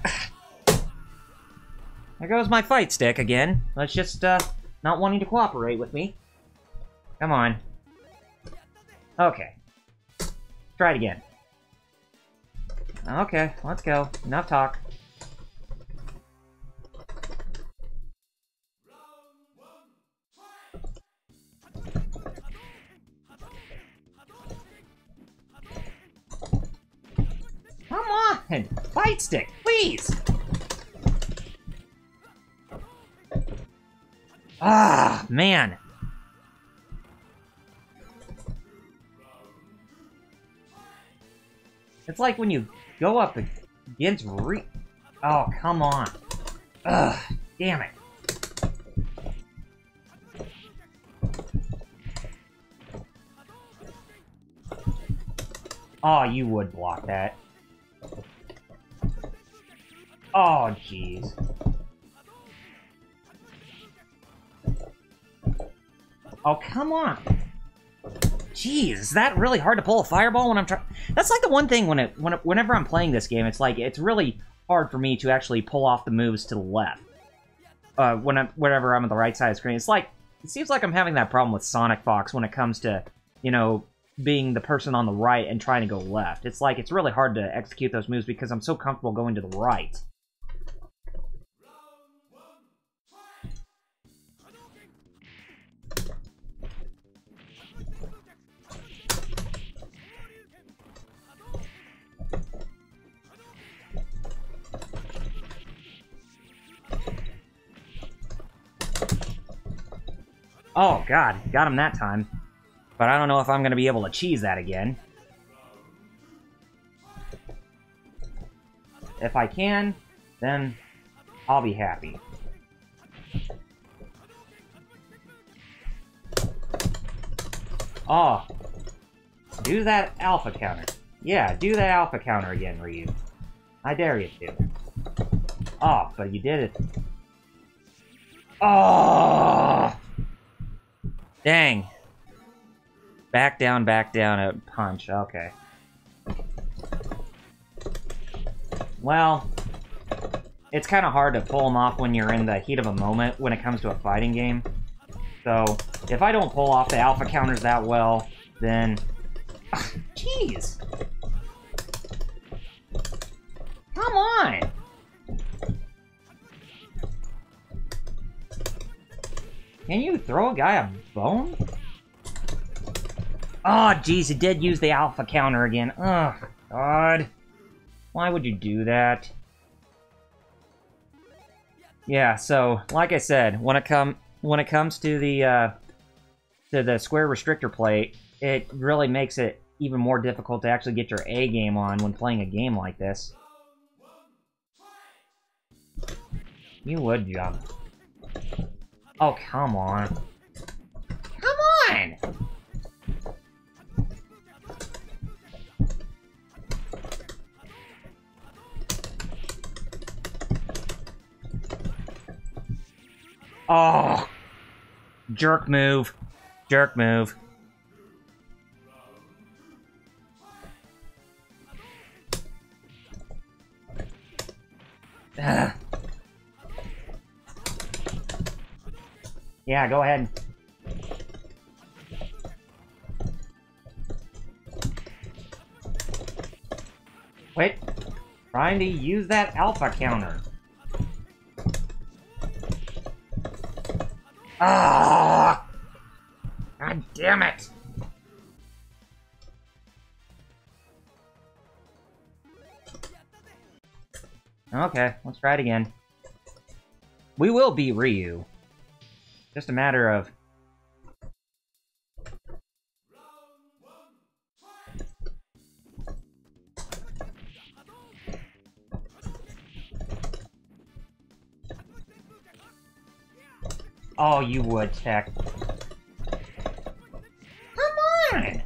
There goes my fight stick again. Let's just, not wanting to cooperate with me. Come on. Okay. Try it again. Okay, let's go. Enough talk. Come on! Fight stick, please! Ah, man. It's like when you go up against Oh, come on. Ugh, damn it. Oh, you would block that. Oh, jeez. Oh, come on. Jeez, is that really hard to pull a fireball when I'm trying? That's like the one thing whenever I'm playing this game, it's like, it's really hard for me to actually pull off the moves to the left. Whenever I'm on the right side of the screen. It's like, it seems like I'm having that problem with Sonic Fox when it comes to, you know, being the person on the right and trying to go left. It's like, it's really hard to execute those moves because I'm so comfortable going to the right. Oh, God. Got him that time. But I don't know if I'm going to be able to cheese that again. If I can, then I'll be happy. Oh. Do that alpha counter. Yeah, do that alpha counter again, Ryu. I dare you to. Oh, but you did it. Oh! Dang. Back down, a punch. Okay. it's kind of hard to pull them off when you're in the heat of a moment when it comes to a fighting game. So, if I don't pull off the alpha counters that well, then... Jeez! Come on! Can you throw a guy a bone? Oh, jeez, it did use the alpha counter again. Oh, God. Why would you do that? Yeah, so, like I said, when it comes to the square restrictor plate, it really makes it even more difficult to actually get your A game on when playing a game like this. You would jump. Oh, come on. Come on! Oh! Jerk move. Jerk move. Ugh. Yeah, go ahead. Wait. Trying to use that alpha counter. Ah! God damn it! Okay, let's try it again. We will beat Ryu. Just a matter of... Oh, you would, Tech. Come on!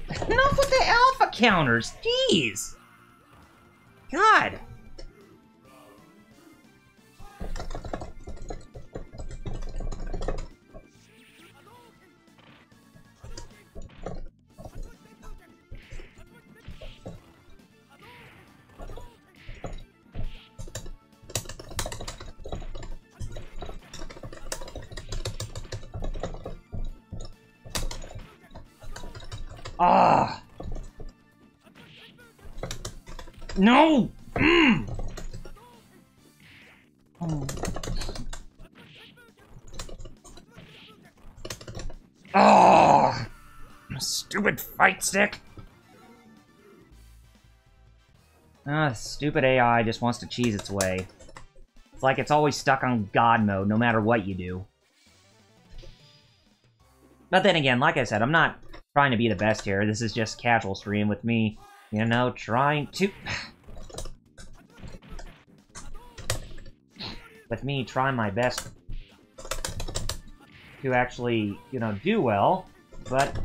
Enough with the alpha counters, jeez! God! Ah! No! Mm. Oh. Oh! Stupid fight stick! Ah, stupid AI just wants to cheese its way. It's like it's always stuck on God mode, no matter what you do. But then again, like I said, I'm not trying to be the best here. This is just casual stream with me, you know, trying to... with me trying my best to actually, you know, do well, but...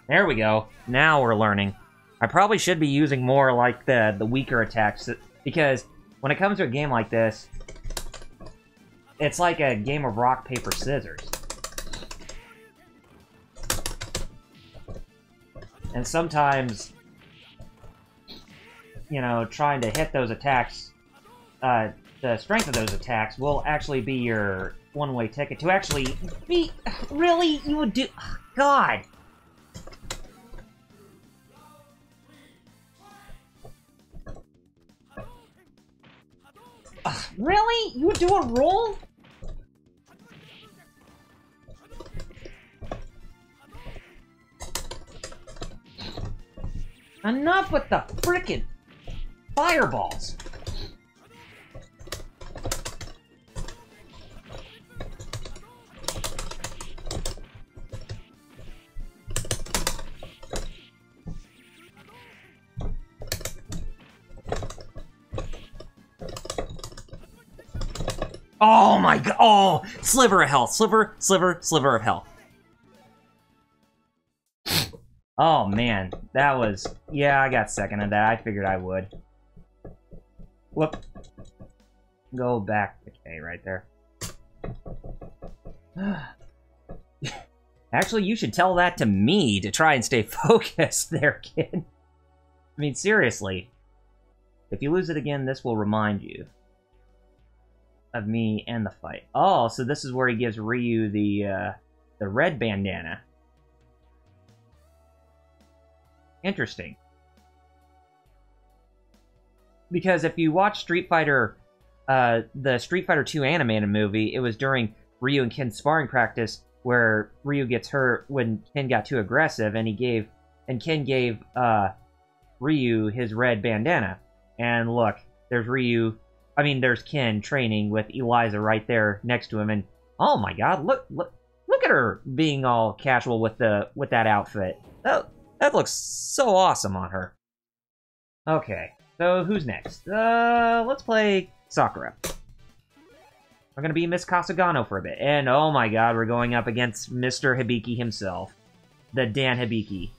There we go. Now we're learning. I probably should be using more like the weaker attacks, because when it comes to a game like this, it's like a game of rock, paper, scissors. And sometimes, you know, trying to hit those attacks, the strength of those attacks will actually be your one-way ticket to actually be... Really? You would do... God! Really? You would do a roll? Enough with the frickin' fireballs! Oh my god! Oh! Sliver of health! Sliver of health. Oh man, that was... Yeah, I got second of that. I figured I would. Whoop. Go back to K right there. Actually, you should tell that to me to try and stay focused there, kid. I mean, seriously. If you lose it again, this will remind you of me and the fight. Oh, so this is where he gives Ryu the red bandana. Interesting. Because if you watch Street Fighter, the Street Fighter 2 animated movie, it was during Ryu and Ken's sparring practice where Ryu gets hurt when Ken got too aggressive, and Ken gave Ryu his red bandana. And look, there's there's Ken training with Eliza right there next to him, and oh my god, look at her being all casual with that outfit. That looks so awesome on her. Okay, so who's next? Let's play Sakura. We're gonna be Miss Kasugano for a bit, and oh my god, we're going up against Mr. Hibiki himself, the Dan Hibiki.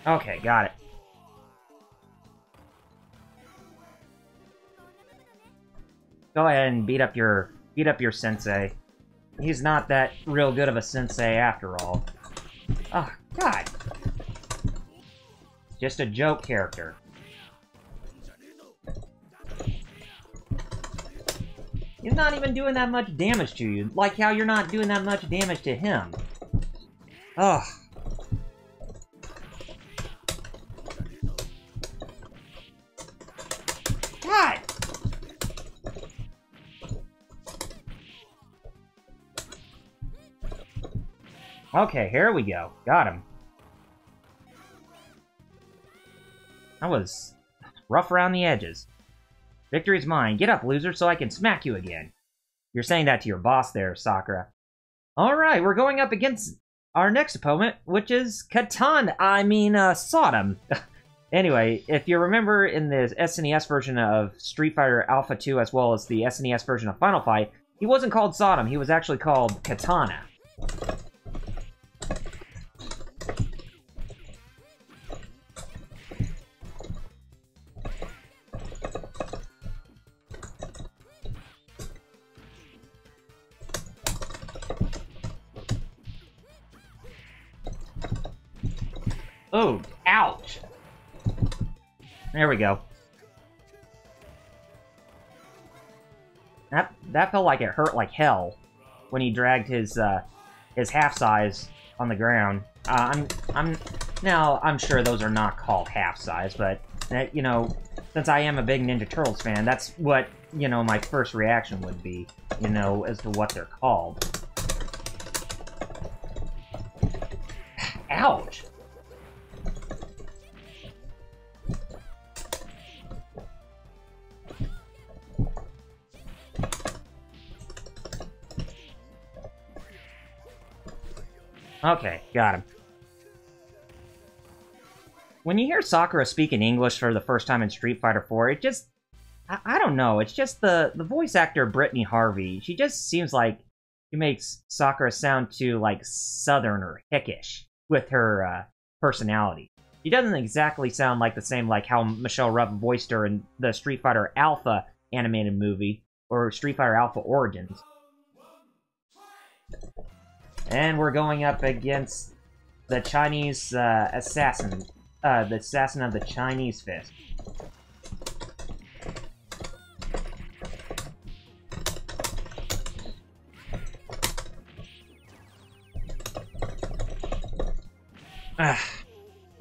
Okay, got it. Go ahead and beat up your sensei. He's not that real good of a sensei after all. Oh, God. Just a joke character. He's not even doing that much damage to you, like how you're not doing that much damage to him. Ugh. God! Okay, here we go. Got him. That was rough around the edges. Victory's mine. Get up, loser, so I can smack you again. You're saying that to your boss there, Sakura. Alright, we're going up against our next opponent, which is Sodom. Anyway, if you remember in the SNES version of Street Fighter Alpha 2, as well as the SNES version of Final Fight, he wasn't called Sodom, he was actually called Katana. Oh, ouch! There we go. That felt like it hurt like hell when he dragged his half size on the ground. I'm sure those are not called half size, but you know, since I am a big Ninja Turtles fan, that's what, you know, my first reaction would be, you know, as to what they're called. Ouch! Okay, got him. When you hear Sakura speak in English for the first time in Street Fighter 4, it just... I don't know, it's just the voice actor Brittany Harvey. She just seems like she makes Sakura sound too, like, southern or hickish with her personality. She doesn't exactly sound like the same like how Michelle Ruff voiced her in the Street Fighter Alpha animated movie, or Street Fighter Alpha Origins. And we're going up against the Chinese assassin. The assassin of the Chinese fist.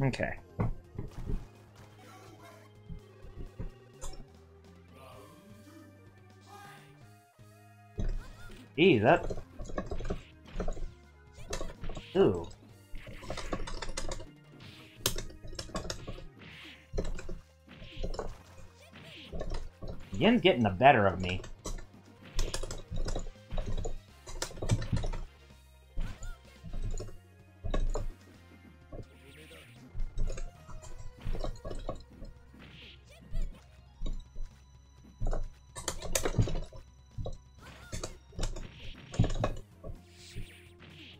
Okay. Gee, that... Ooh. Yin's getting the better of me.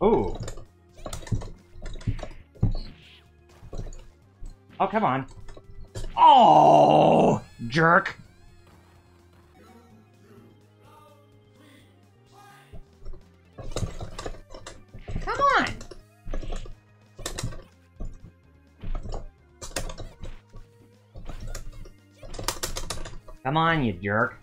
Ooh. Oh, come on. Oh, jerk. Come on. Come on, you jerk.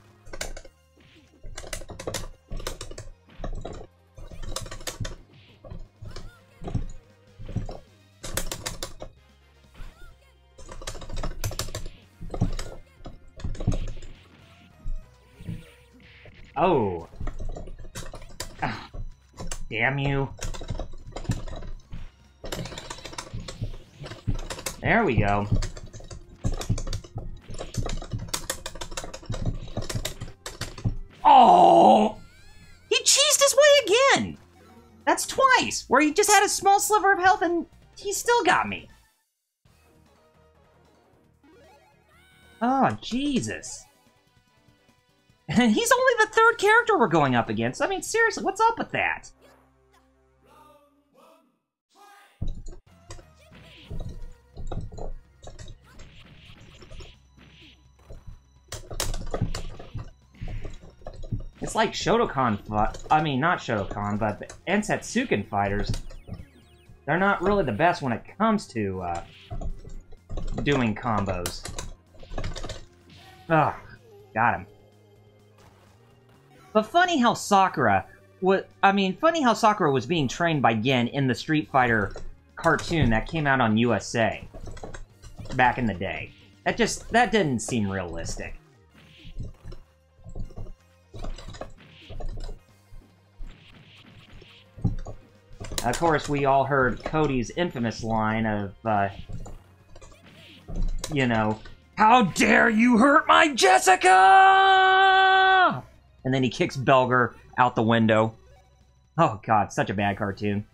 Oh. Ah, damn you. There we go. Oh! He cheesed his way again! That's twice, where he just had a small sliver of health and he still got me. Oh, Jesus. And he's only the third character we're going up against. I mean, seriously, what's up with that? It's like Shotokan, I mean, not Shotokan, but the Ansatsuken fighters. They're not really the best when it comes to doing combos. Ugh, got him. But funny how Sakura was being trained by Gen in the Street Fighter cartoon that came out on USA back in the day. That didn't seem realistic. Of course, we all heard Cody's infamous line of, you know, "How dare you hurt my Jessica!" And then he kicks Belger out the window. Oh god, such a bad cartoon.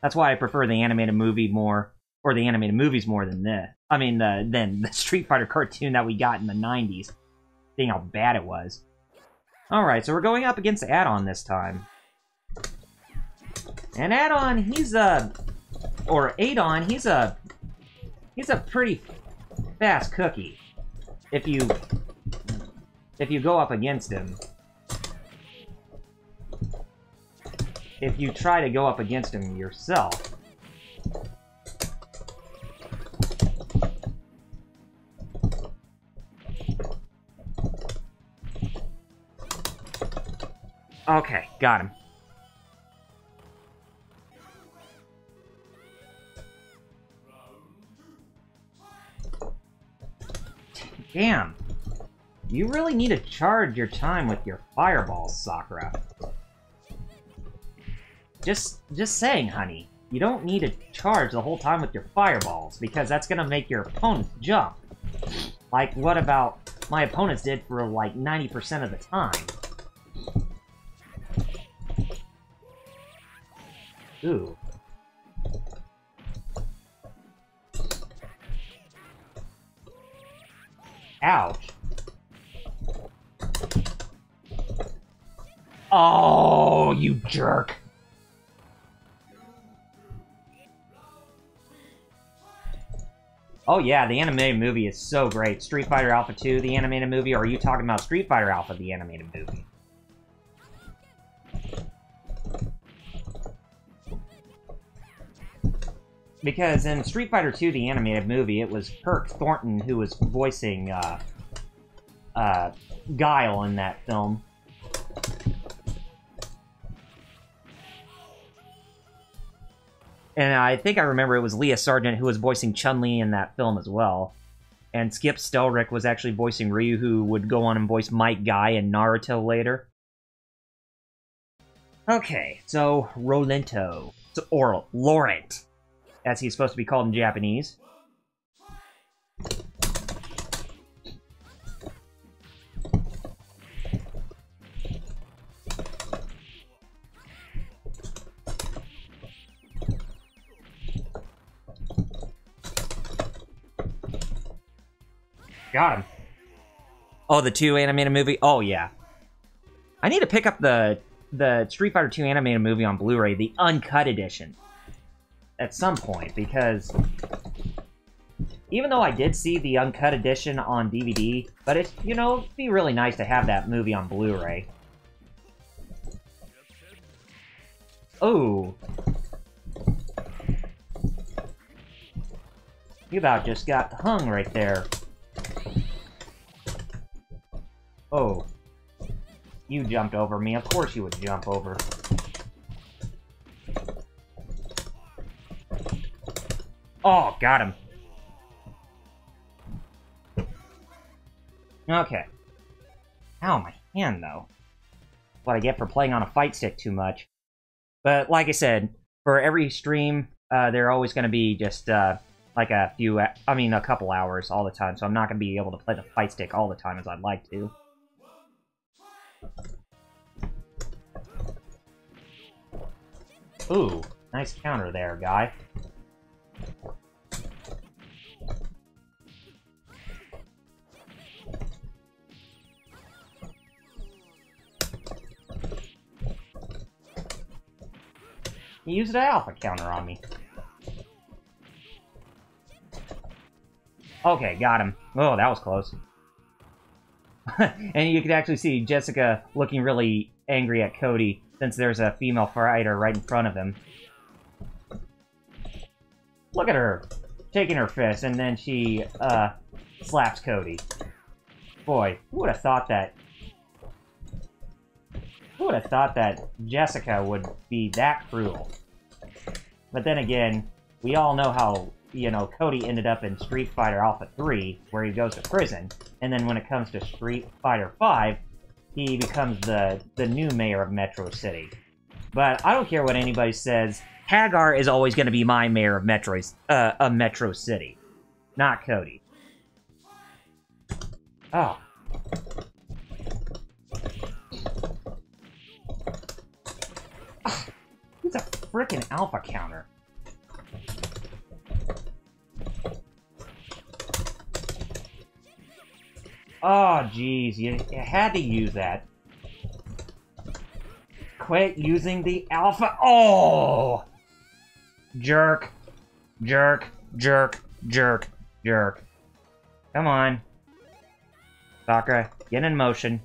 That's why I prefer the animated movie more, or the animated movies more than this. I mean, than the Street Fighter cartoon that we got in the 90s. Seeing how bad it was. Alright, so we're going up against Add-On this time. And Add-On, he's or Adon, he's a pretty fast cookie. If you go up against him. If you try to go up against him yourself. Okay, got him. Damn. You really need to charge your time with your fireballs, Sakura. Just saying, honey. You don't need to charge the whole time with your fireballs, because that's gonna make your opponents jump. Like, what about my opponents did for, like, 90% of the time. Ooh. Ouch. Oh, you jerk. Oh yeah, the animated movie is so great. Street Fighter Alpha 2, the animated movie, or are you talking about Street Fighter Alpha, the animated movie? Because in Street Fighter 2, the animated movie, it was Kirk Thornton who was voicing Guile in that film. And I think I remember it was Leah Sargent who was voicing Chun-Li in that film as well. And Skip Stelrick was actually voicing Ryu, who would go on and voice Might Guy in Naruto later. Okay, so Rolento, or Laurent, as he's supposed to be called in Japanese. Got him. Oh, the 2 animated movie? Oh, yeah. I need to pick up the the Street Fighter 2 animated movie on Blu-ray, the uncut edition, at some point, because even though I did see the uncut edition on DVD, but it's, you know, it'd be really nice to have that movie on Blu-ray. Oh. You about just got hung right there. Oh. You jumped over me. Of course you would jump over. Oh, got him. Okay. Ow, my hand, though. What I get for playing on a fight stick too much. But, like I said, for every stream, they're always going to be just, like a couple hours all the time, so I'm not going to be able to play the fight stick all the time as I'd like to. Ooh, nice counter there, guy. He used an alpha counter on me. Okay, got him. Oh, that was close. And you can actually see Jessica looking really angry at Cody, since there's a female fighter right in front of him. Look at her, taking her fist, and then she, slaps Cody. Boy, who would have thought that... Who would have thought that Jessica would be that cruel? But then again, we all know how, you know, Cody ended up in Street Fighter Alpha 3, where he goes to prison, and then when it comes to Street Fighter 5, he becomes the new mayor of Metro City. But I don't care what anybody says, Hagar is always going to be my mayor of Metro City, not Cody. Oh. He's a frickin' alpha counter. Oh, jeez, you had to use that. Quit using the alpha. Oh! Jerk. Jerk. Jerk. Jerk. Jerk. Come on. Sakura, get in motion.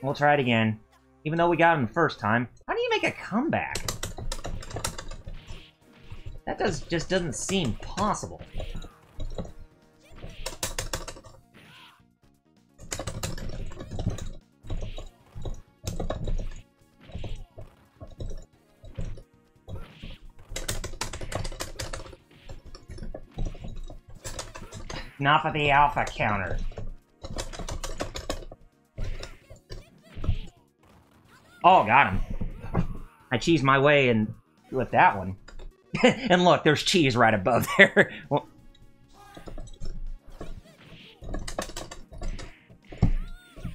We'll try it again. Even though we got him the first time. How do you make a comeback? That just doesn't seem possible. Not for the alpha counter. Oh, got him. I cheesed my way in with that one. And look, there's cheese right above there. Well,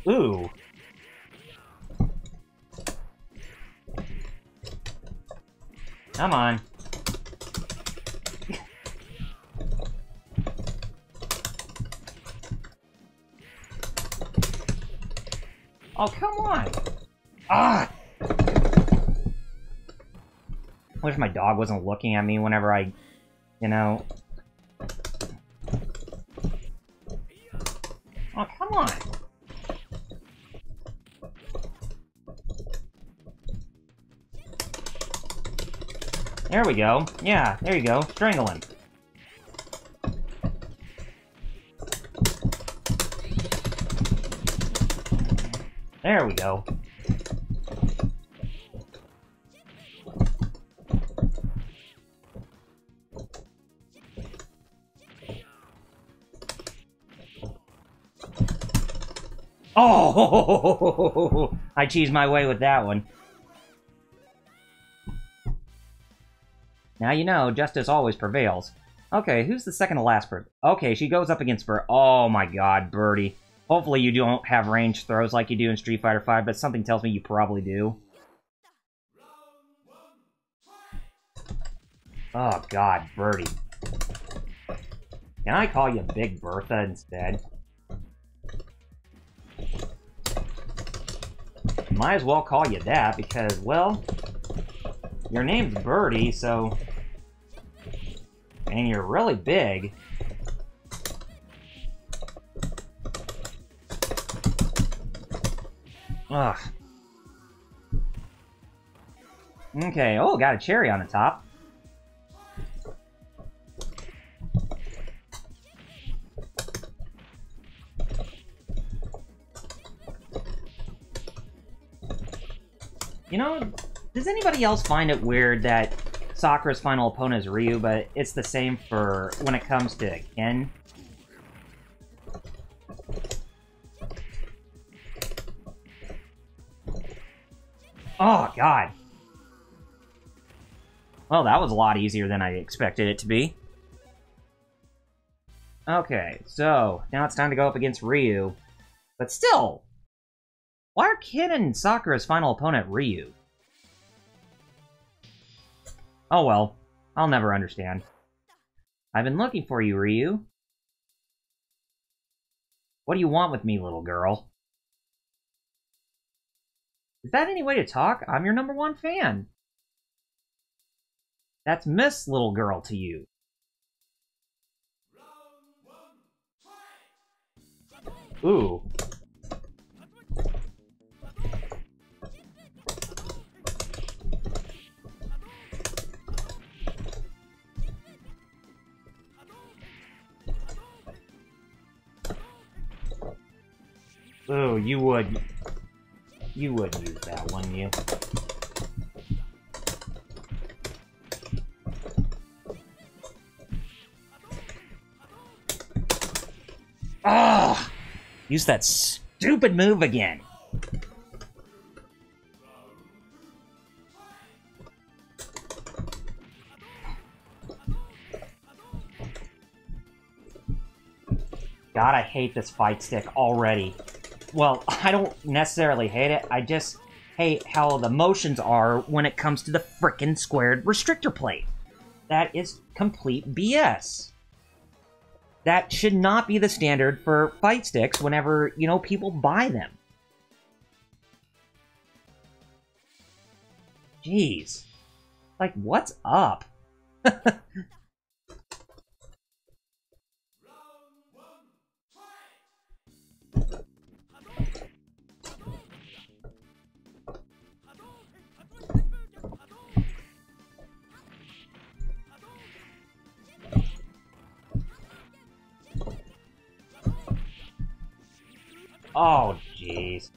ooh. Come on. Oh, come on. Ah! Wish my dog wasn't looking at me whenever I, you know... Oh, come on! There we go. Yeah, there you go. Strangle him. There we go. Oh! I cheesed my way with that one. Now you know, justice always prevails. Okay, who's the second to last bird? Okay, she goes up against Bird. Oh my god, Birdie. Hopefully you don't have range throws like you do in Street Fighter 5, but something tells me you probably do. Oh god, Birdie. Can I call you Big Bertha instead? might as well call you that, because, well, your name's Birdie, so... And you're really big. Ugh. Okay, oh, got a cherry on the top. You know, does anybody else find it weird that Sakura's final opponent is Ryu, but it's the same for when it comes to Ken? Oh, God. Well, that was a lot easier than I expected it to be. Okay, so now it's time to go up against Ryu. But still, why are Ken and Sakura's final opponent Ryu? Oh well, I'll never understand. I've been looking for you, Ryu. What do you want with me, little girl? Is that any way to talk? I'm your #1 fan. That's Miss Little Girl to you. Ooh. Ooh, you would use that, wouldn't you? Ugh! Use that stupid move again. God, I hate this fight stick already. Well, I don't necessarily hate it, I just hate how the motions are when it comes to the frickin' squared restrictor plate. That is complete BS. That should not be the standard for fight sticks whenever, you know, people buy them. Jeez. Like, what's up? Oh, jeez.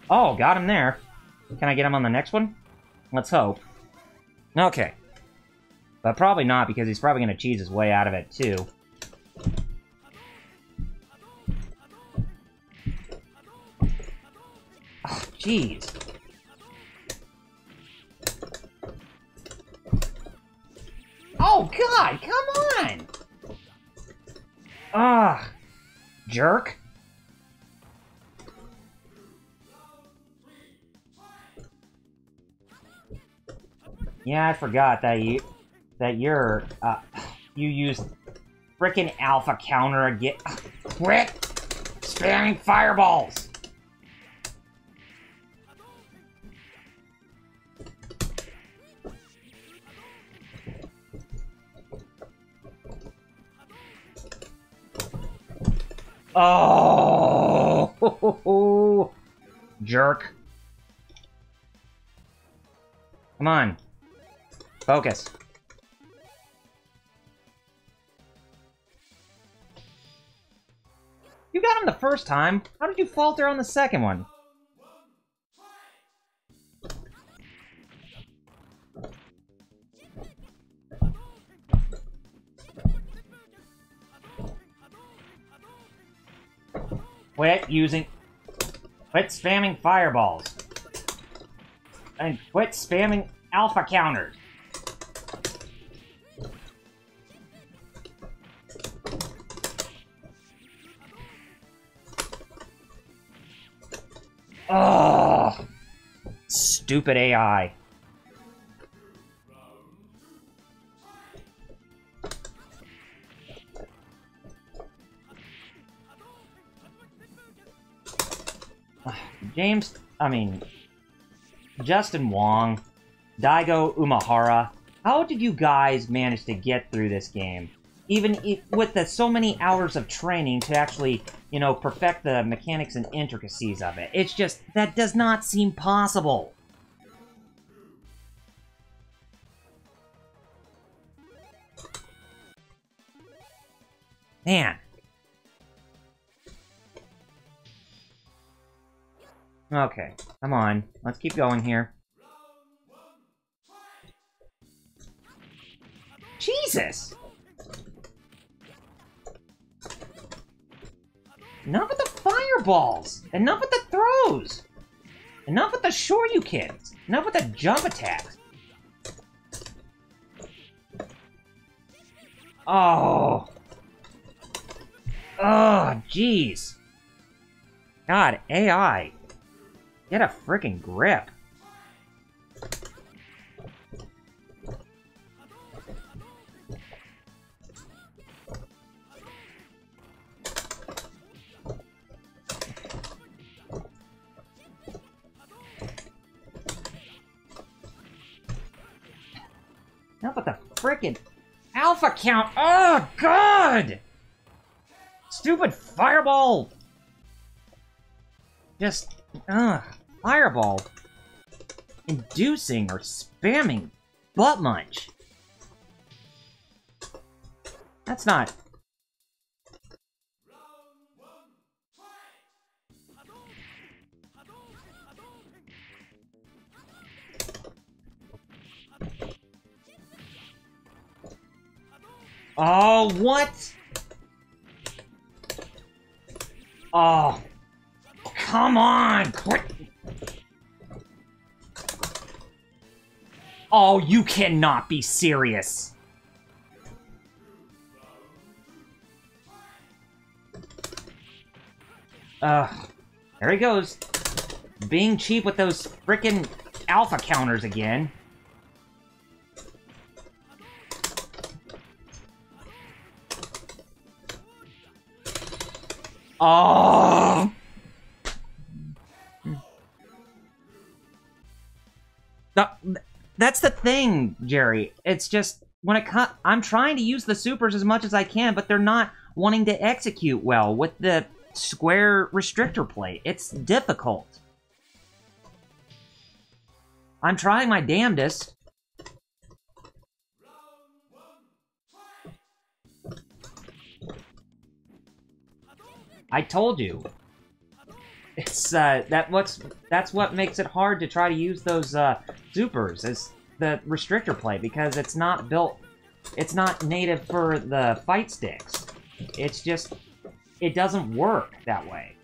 Oh, got him there. Can I get him on the next one? Let's hope. Okay. But probably not, because he's probably going to cheese his way out of it, too. Oh, jeez. Oh, God, come on! Ah, jerk. Yeah, I forgot that you used frickin' alpha counter again. Quit spamming fireballs! Oh, jerk. Come on. Focus. You got him the first time. How did you falter on the second one? Quit spamming fireballs. And quit spamming alpha counters. Oh, stupid AI. Justin Wong, Daigo Umahara, how did you guys manage to get through this game? Even with so many hours of training to actually, you know, perfect the mechanics and intricacies of it. It's just, that does not seem possible. Man. Okay, come on. Let's keep going here. Jesus! Enough with the fireballs! Enough with the throws! Enough with the shoryukens! Enough with the jump attacks! Oh! Oh, jeez. God, AI. Get a freaking grip. Now but the frickin' alpha count! Oh, God! Stupid fireball! Just, fireball. Inducing or spamming butt munch. That's not... Oh, what? Oh. Come on! Quit! Oh, you cannot be serious. There he goes. Being cheap with those frickin' alpha counters again. Oh! That's the thing, Jerry. It's just, when it comes... I'm trying to use the supers as much as I can, but they're not wanting to execute well with the square restrictor plate. It's difficult. I'm trying my damnedest. I told you. It's that's what makes it hard to try to use those supers, is the restrictor plate, because it's not built, it's not native for the fight sticks. It's just, it doesn't work that way.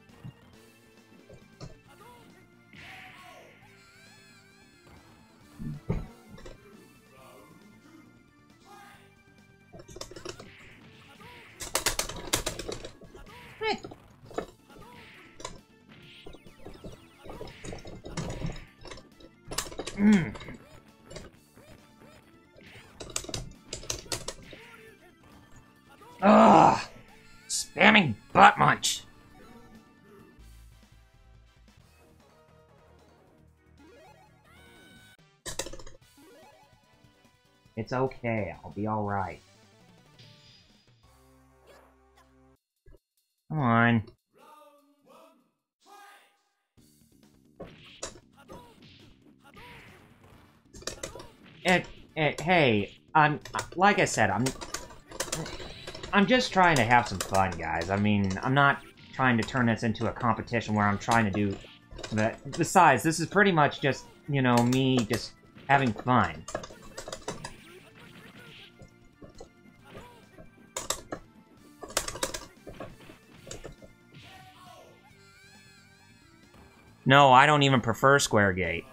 Ugh! Spamming butt munch! It's okay, I'll be alright. Come on. Hey, like I said, I'm just trying to have some fun, guys. I mean, I'm not trying to turn this into a competition where I'm trying to do that. Besides, this is pretty much just, you know, me just having fun. No, I don't even prefer Square Gate.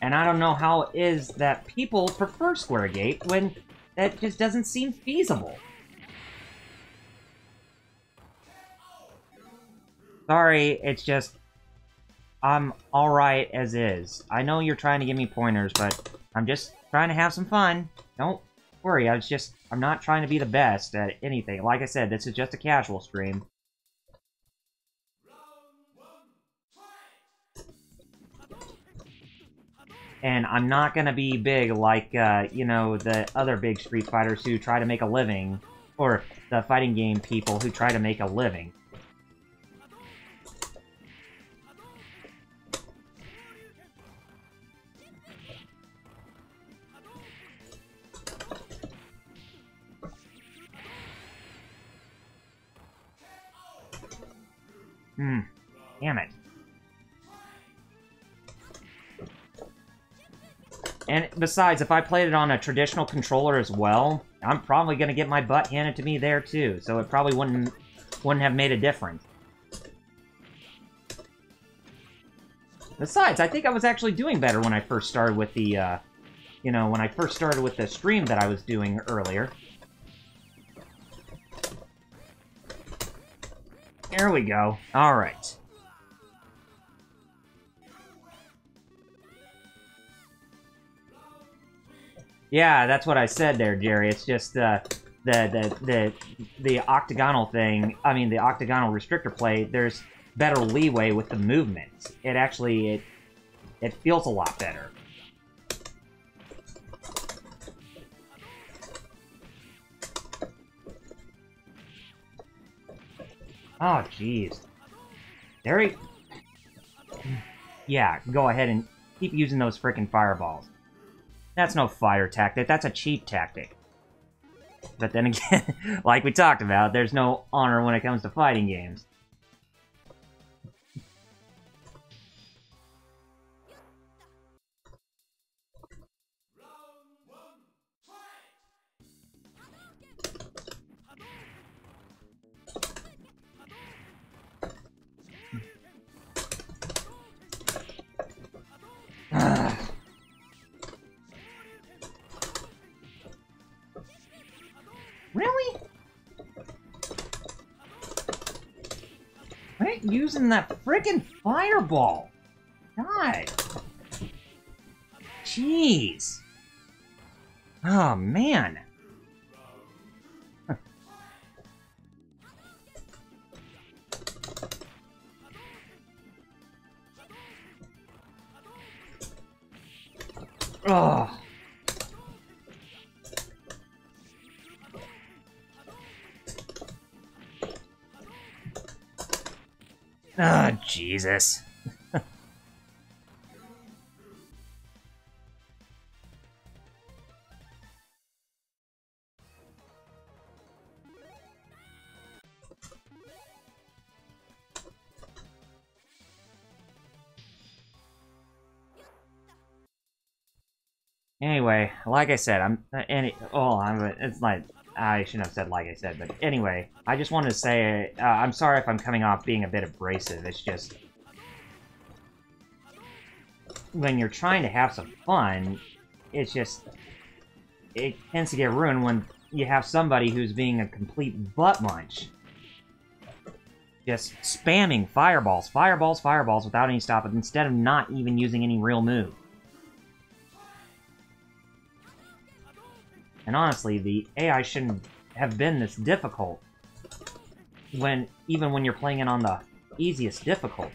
And I don't know how it is that people prefer Square Gate when that just doesn't seem feasible. Sorry, it's just... I'm alright as is. I know you're trying to give me pointers, but I'm just trying to have some fun. Don't worry, I'm not trying to be the best at anything. Like I said, this is just a casual stream. And I'm not gonna be big like, you know, the other big Street Fighters who try to make a living. Or the fighting game people who try to make a living. Damn it. And besides, if I played it on a traditional controller as well, I'm probably gonna get my butt handed to me there too, so it probably wouldn't have made a difference. Besides, I think I was actually doing better when I first started with the, you know, when I first started with the stream that I was doing earlier. There we go. Alright. Yeah, that's what I said there, Jerry. It's just, the octagonal thing, I mean, the octagonal restrictor play, there's better leeway with the movements. It actually, it feels a lot better. Oh, jeez. Jerry? Yeah, go ahead and keep using those frickin' fireballs. That's no fire tactic, that's a cheap tactic. But then again, like we talked about, there's no honor when it comes to fighting games. Really? I ain't using that frickin' fireball. God. Jeez. Oh, man. Oh. Oh, Jesus. Anyway, like I said, it's like, I shouldn't have said like I said, but anyway, I just wanted to say, I'm sorry if I'm coming off being a bit abrasive, it's just, when you're trying to have some fun, it's just, it tends to get ruined when you have somebody who's being a complete butt munch. Just spamming fireballs, fireballs, fireballs without any stop, instead of not even using any real move. And honestly, the AI shouldn't have been this difficult, even when you're playing it on the easiest difficult.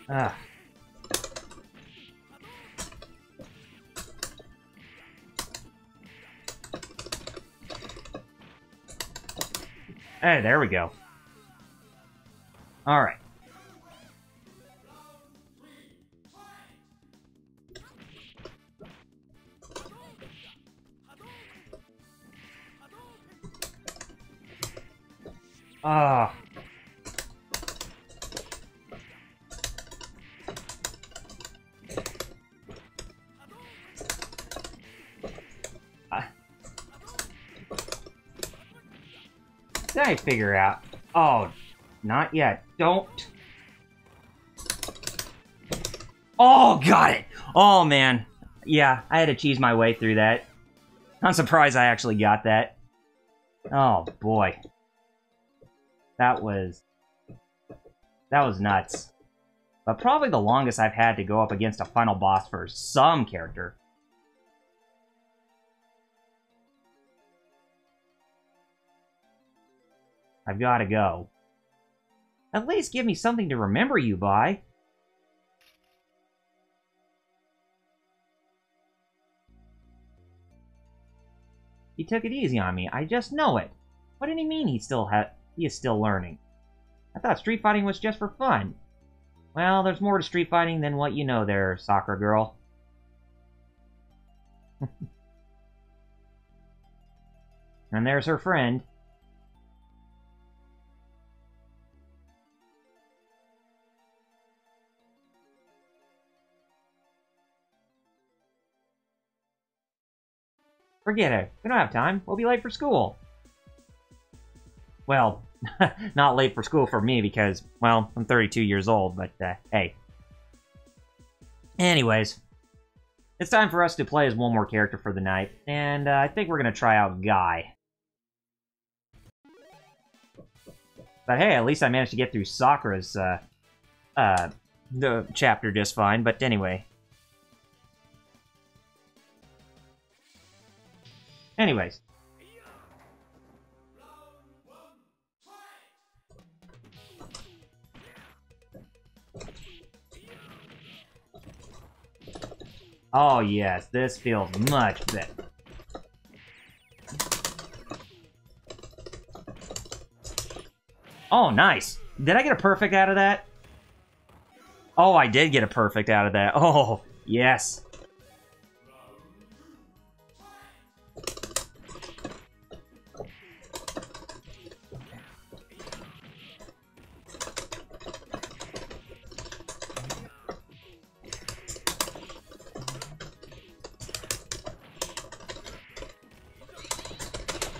Ugh. Hey, there we go. Alright. Ah. Did I figure out? Oh, not yet. Don't. Oh, got it. Oh, man. Yeah, I had to cheese my way through that. I'm surprised I actually got that. Oh, boy. That was That was nuts. But probably the longest I've had to go up against a final boss for some character. I've got to go. At least give me something to remember you by. He took it easy on me. I just know it. What did he mean he is still learning? I thought street fighting was just for fun. Well, there's more to street fighting than what you know there, Sakura girl. And there's her friend. Forget it. We don't have time. We'll be late for school. Well, not late for school for me because, well, I'm 32 years old, but, hey. Anyways, it's time for us to play as one more character for the night, and I think we're going to try out Guy. But hey, at least I managed to get through Sakura's, the chapter just fine, but anyway. Anyways. Oh yes, this feels much better. Oh, nice. Did I get a perfect out of that? Oh, I did get a perfect out of that. Oh, yes.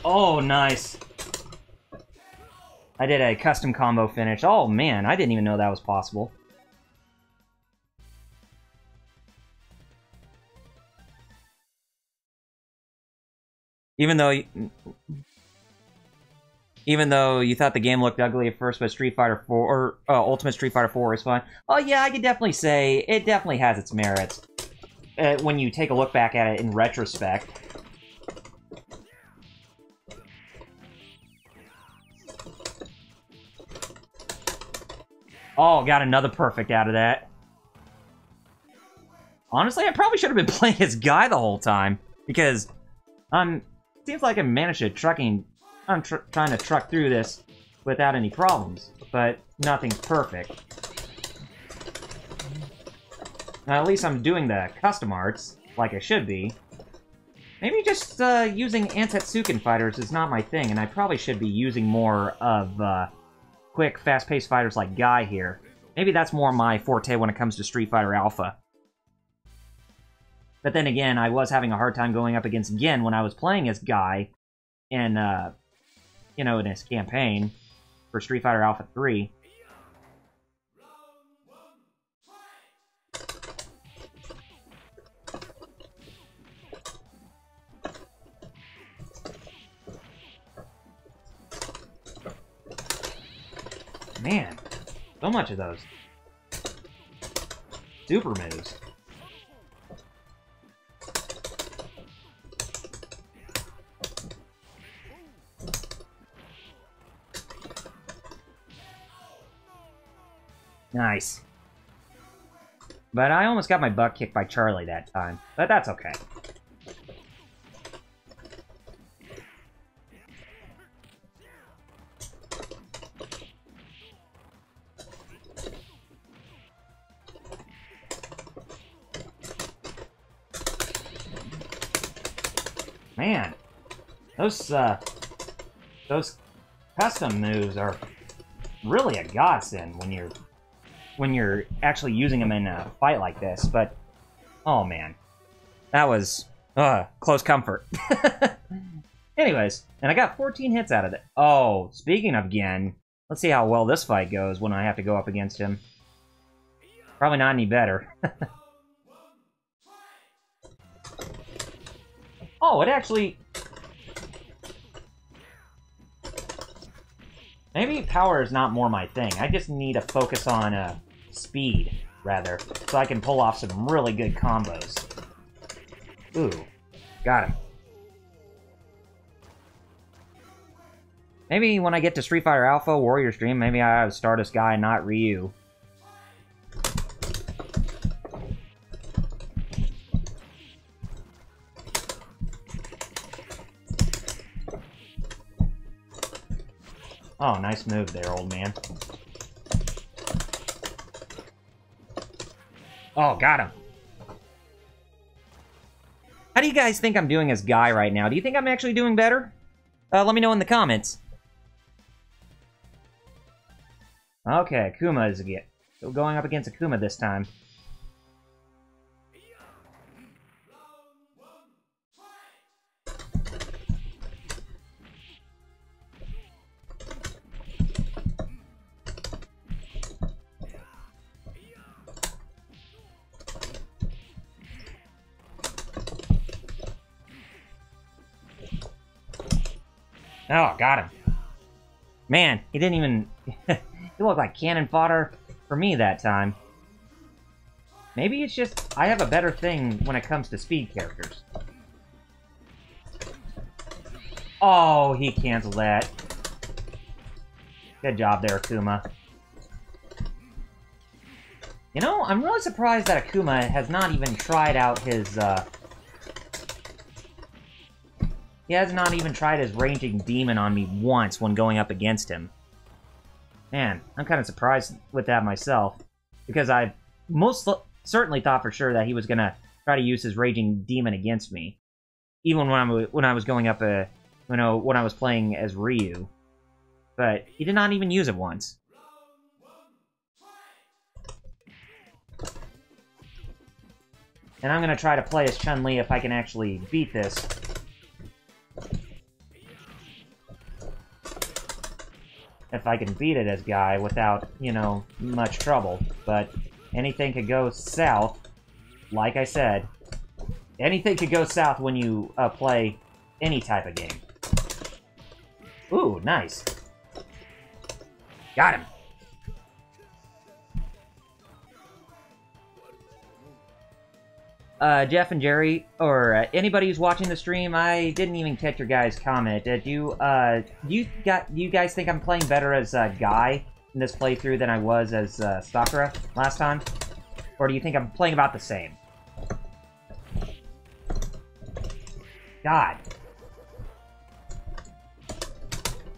Oh, nice. I did a custom combo finish. Oh, man, I didn't even know that was possible. Even though you thought the game looked ugly at first, but Street Fighter 4 or Ultimate Street Fighter 4 is fine. Oh yeah, I could definitely say it definitely has its merits when you take a look back at it in retrospect. Oh, got another perfect out of that. Honestly, I probably should have been playing as Guy the whole time because seems like I managed to trying to truck through this without any problems, but nothing's perfect. Now, at least I'm doing the custom arts, like I should be. Maybe just using Ansetsuken fighters is not my thing, and I probably should be using more of quick, fast-paced fighters like Guy here. Maybe that's more my forte when it comes to Street Fighter Alpha. But then again, I was having a hard time going up against Gin when I was playing as Guy in, you know, in his campaign for Street Fighter Alpha 3. Man, so much of those super moves. Nice. But I almost got my butt kicked by Charlie that time. But that's okay. Man, those custom moves are really a godsend when you're actually using them in a fight like this. But oh man, that was close comfort. Anyways, and I got 14 hits out of it. Oh, speaking of Gen, let's see how well this fight goes when I have to go up against him. Probably not any better. Oh, it actually... Maybe power is not more my thing. I just need to focus on speed, rather, so I can pull off some really good combos. Ooh, got him. Maybe when I get to Street Fighter Alpha Warrior Stream, maybe I have Stardust Guy, not Ryu. Oh, nice move there, old man. Oh, got him. How do you guys think I'm doing as Guy right now? Do you think I'm actually doing better? Let me know in the comments. Okay, Akuma is going up against Akuma this time. Oh, got him. Man, he didn't even... he looked like cannon fodder for me that time. Maybe it's just I have a better thing when it comes to speed characters. Oh, he canceled that. Good job there, Akuma. You know, I'm really surprised that Akuma has not even tried out his, He has not even tried his ranging demon on me once when going up against him. Man, I'm kind of surprised with that myself, because I most certainly thought for sure that he was gonna try to use his raging demon against me, even when I was going up when I was playing as Ryu. But he did not even use it once. And I'm gonna try to play as Chun-Li if I can actually beat this. If I can beat it as Guy without, you know, much trouble. But anything could go south. Like I said, anything could go south when you play any type of game. Ooh, nice. Got him. Jeff and Jerry, or anybody who's watching the stream, I didn't even catch your guys' comment. Do you guys think I'm playing better as Guy in this playthrough than I was as Sakura last time? Or do you think I'm playing about the same? God.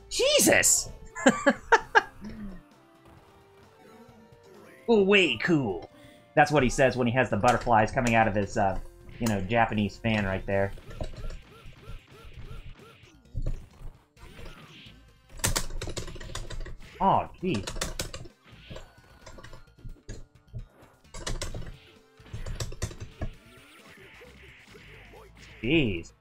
Jesus! Oh, way cool. That's what he says when he has the butterflies coming out of his, you know, Japanese fan right there. Oh, jeez. Jeez.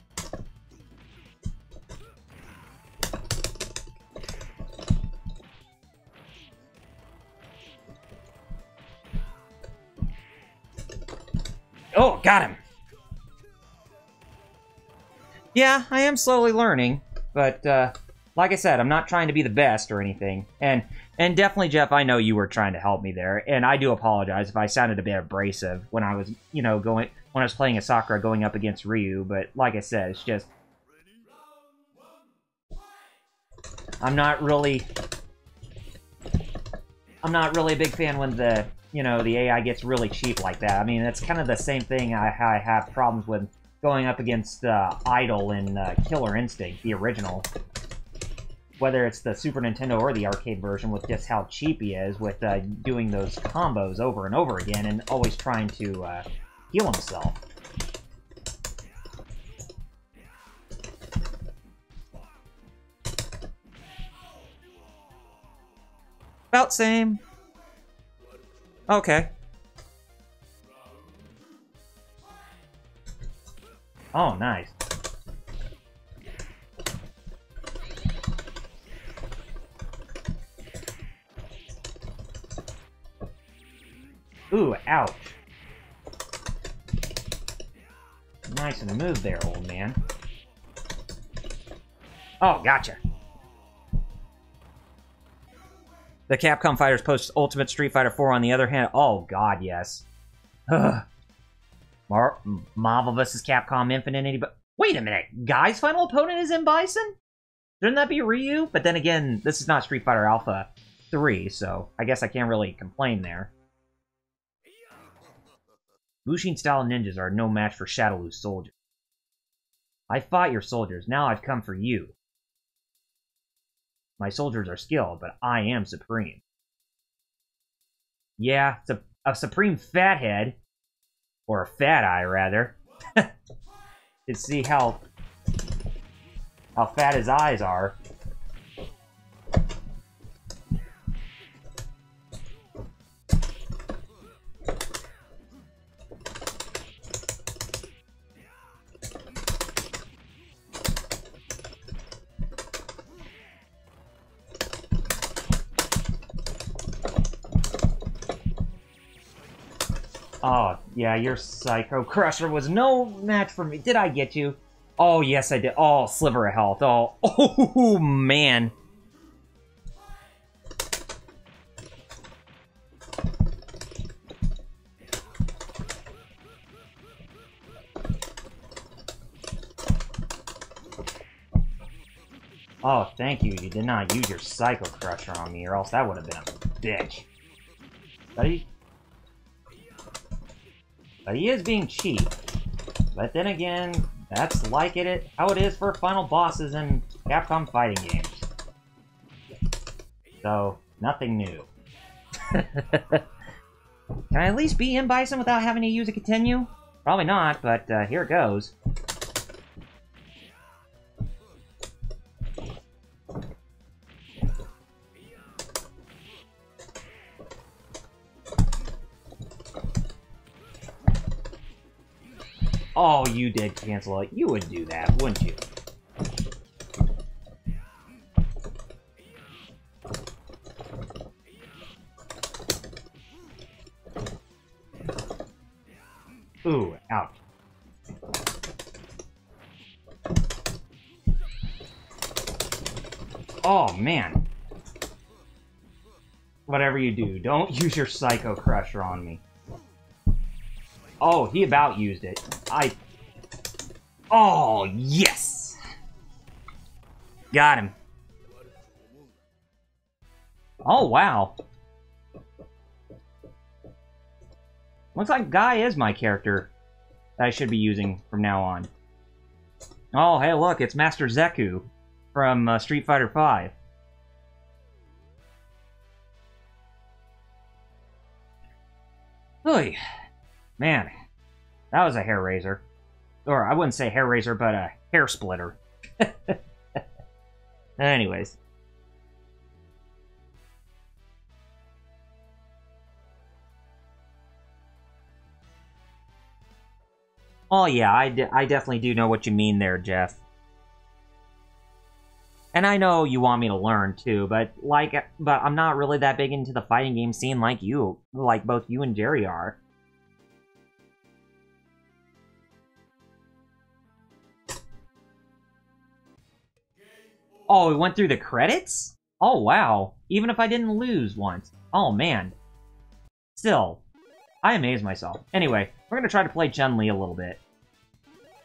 Oh, got him! Yeah, I am slowly learning, but, like I said, I'm not trying to be the best or anything. And definitely, Jeff, I know you were trying to help me there, and I do apologize if I sounded a bit abrasive when I was, you know, when I was playing a Sakura going up against Ryu, but like I said, it's just... I'm not really a big fan when the, you know, the AI gets really cheap like that. I mean, that's kind of the same thing I have problems with going up against Idol in Killer Instinct, the original. Whether it's the Super Nintendo or the arcade version, with just how cheap he is with doing those combos over and over again and always trying to heal himself. About same. Okay. Oh, nice. Ooh, ouch. Nice and move there, old man. Oh, gotcha. The Capcom Fighters post Ultimate Street Fighter 4 on the other hand. Oh, God, yes. Ugh. Marvel vs. Capcom Infinite. Anybody? Wait a minute. Guy's final opponent is M. Bison? Shouldn't that be Ryu? But then again, this is not Street Fighter Alpha 3, so I guess I can't really complain there. Mushin-style ninjas are no match for Shadowloo's soldiers. I fought your soldiers, now I've come for you. My soldiers are skilled, but I am supreme. Yeah, a supreme fathead. Or a fat eye, rather. To see how fat his eyes are. Oh, yeah, your Psycho Crusher was no match for me. Did I get you? Oh, yes, I did. Oh, sliver of health. Oh, man. Oh, thank you. You did not use your Psycho Crusher on me, or else that would have been a bitch. But he is being cheap. But then again, that's like how it is for final bosses in Capcom fighting games. So, nothing new. Can I at least beat M. Bison without having to use a continue? Probably not, but here it goes. Oh, you did cancel it. You would do that, wouldn't you? Ooh, ouch. Oh, man. Whatever you do, don't use your Psycho Crusher on me. Oh, he about used it. Oh, yes! Got him. Oh, wow. Looks like Guy is my character that I should be using from now on. Oh, hey, look, it's Master Zeku from Street Fighter V. Oy. Man, that was a hair raiser. Or, I wouldn't say hair raiser, but a hair splitter. Anyways. Oh yeah, I definitely do know what you mean there, Jeff. And I know you want me to learn, too, but I'm not really that big into the fighting game scene like both you and Jerry are. Oh, we went through the credits? Oh, wow. Even if I didn't lose once. Oh, man. Still, I amaze myself. Anyway, we're going to try to play Chun-Li a little bit.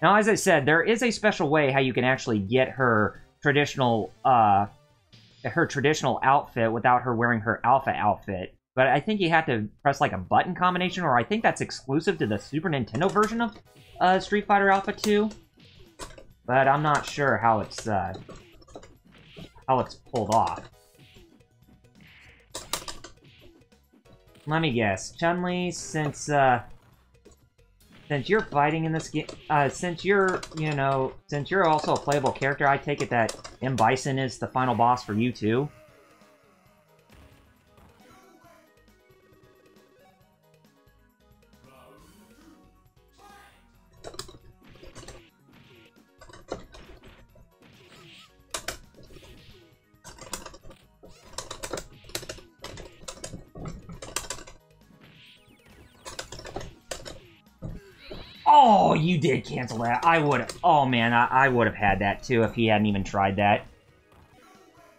Now, as I said, there is a special way how you can actually get her traditional outfit without her wearing her alpha outfit. But I think you have to press, like, a button combination, or I think that's exclusive to the Super Nintendo version of Street Fighter Alpha 2. But I'm not sure how it's pulled off. Let me guess. Chun-Li, since you're fighting in this game, since you're also a playable character, I take it that M. Bison is the final boss for you too? Oh, you did cancel that. I would have... Oh, man, I would have had that, too, if he hadn't even tried that.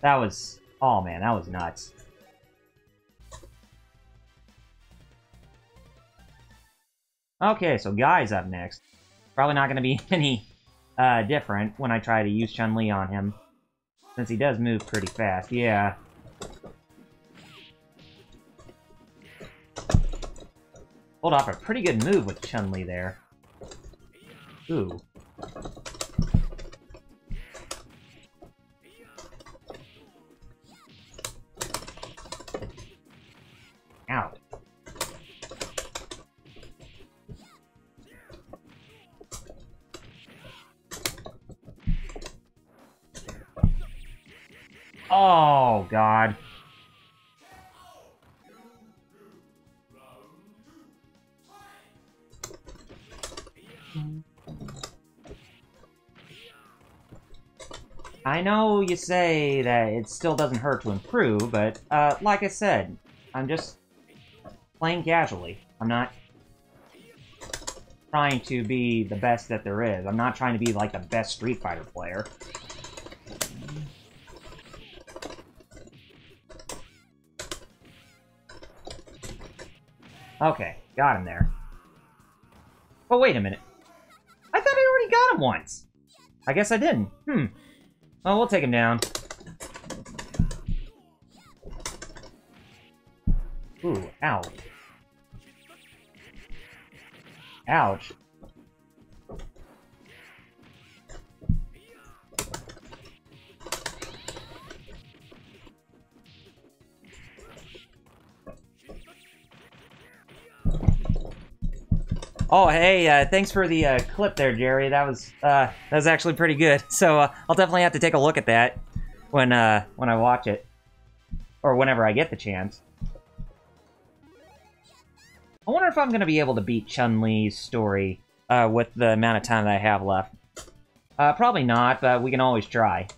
That was... Oh, man, that was nuts. Okay, so Guy's up next. Probably not going to be any different when I try to use Chun-Li on him, since he does move pretty fast. Yeah. Pulled off a pretty good move with Chun-Li there. Ooh. Ow. Oh, God. I know you say that it still doesn't hurt to improve, but, like I said, I'm just playing casually. I'm not trying to be the best that there is. I'm not trying to be, like, the best Street Fighter player. Okay, got him there. Oh, wait a minute. I thought I already got him once. I guess I didn't. Well, we'll take him down. Ooh, ow. Ouch. Oh, hey, thanks for the clip there, Jerry. That was actually pretty good. So I'll definitely have to take a look at that when I watch it, or whenever I get the chance. I wonder if I'm gonna be able to beat Chun-Li's story with the amount of time that I have left. Probably not, but we can always try.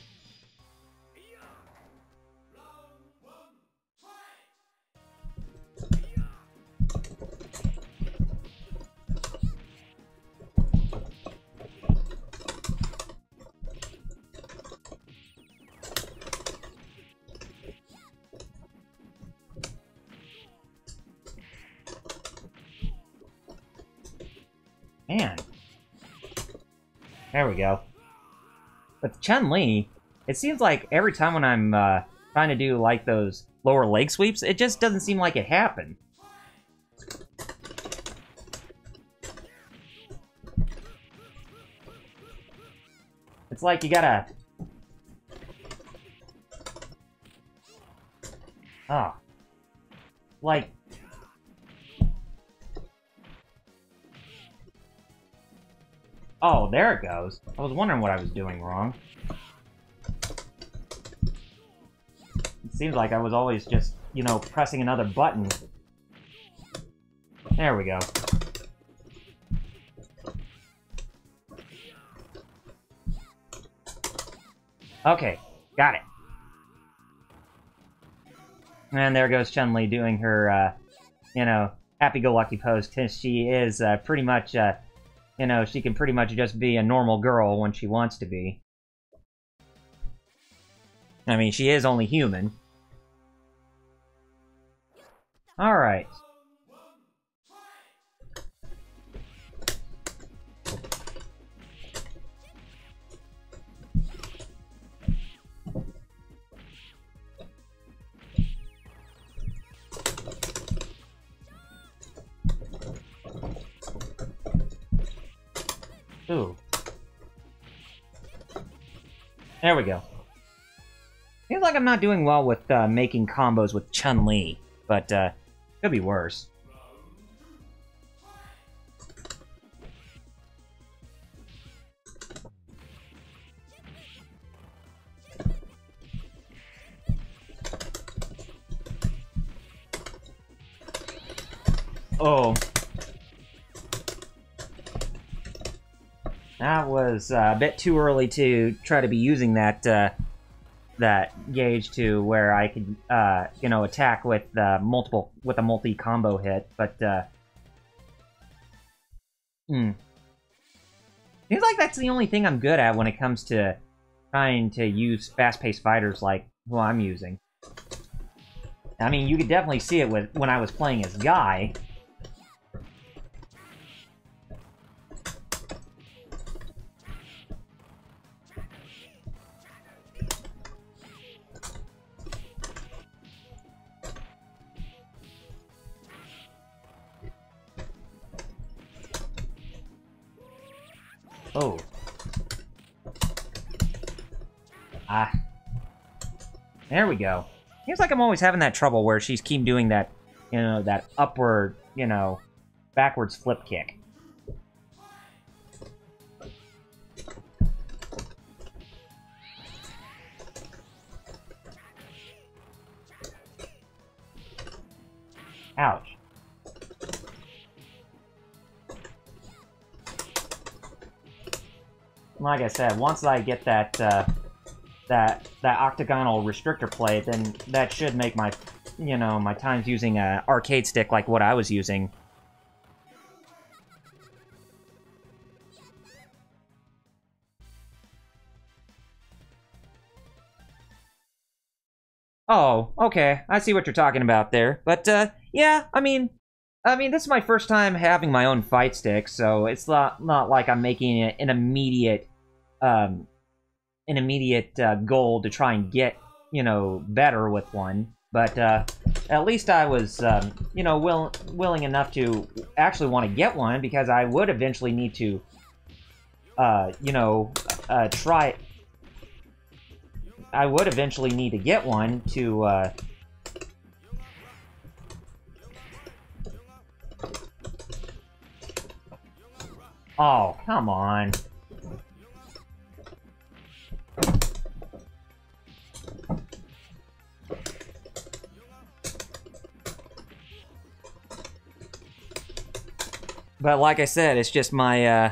Man. There we go. With Chun-Li, it seems like every time when I'm trying to do, like, those lower leg sweeps, it just doesn't seem like it happened. It's like you gotta... Oh. Like... Oh, there it goes. I was wondering what I was doing wrong. It seems like I was always just, you know, pressing another button. There we go. Okay, got it. And there goes Chun-Li doing her, you know, happy-go-lucky pose, because she is pretty much... you know, she can pretty much just be a normal girl when she wants to be. I mean, she is only human. Alright. Ooh. There we go. Seems like I'm not doing well with making combos with Chun-Li, but could be worse. Oh. That was a bit too early to try to be using that that gauge to where I could, you know, attack with a multi-combo hit, but seems like that's the only thing I'm good at when it comes to trying to use fast-paced fighters like who I'm using. I mean, you could definitely see it with when I was playing as Guy. Oh. Ah. There we go. Seems like I'm always having that trouble where she's keep doing that, you know, that upward, you know, backwards flip kick. Ouch. Like I said, once I get that that octagonal restrictor plate, then that should make my, you know, my times using a arcade stick like what I was using. Oh, okay. I see what you're talking about there. But yeah, I mean, this is my first time having my own fight stick, so it's not like I'm making it an immediate goal to try and get, you know, better with one. But at least I was, you know, willing enough to actually want to get one, because I would eventually need to, you know, try. I would eventually need to get one to, Oh, come on. But like I said, it's just my,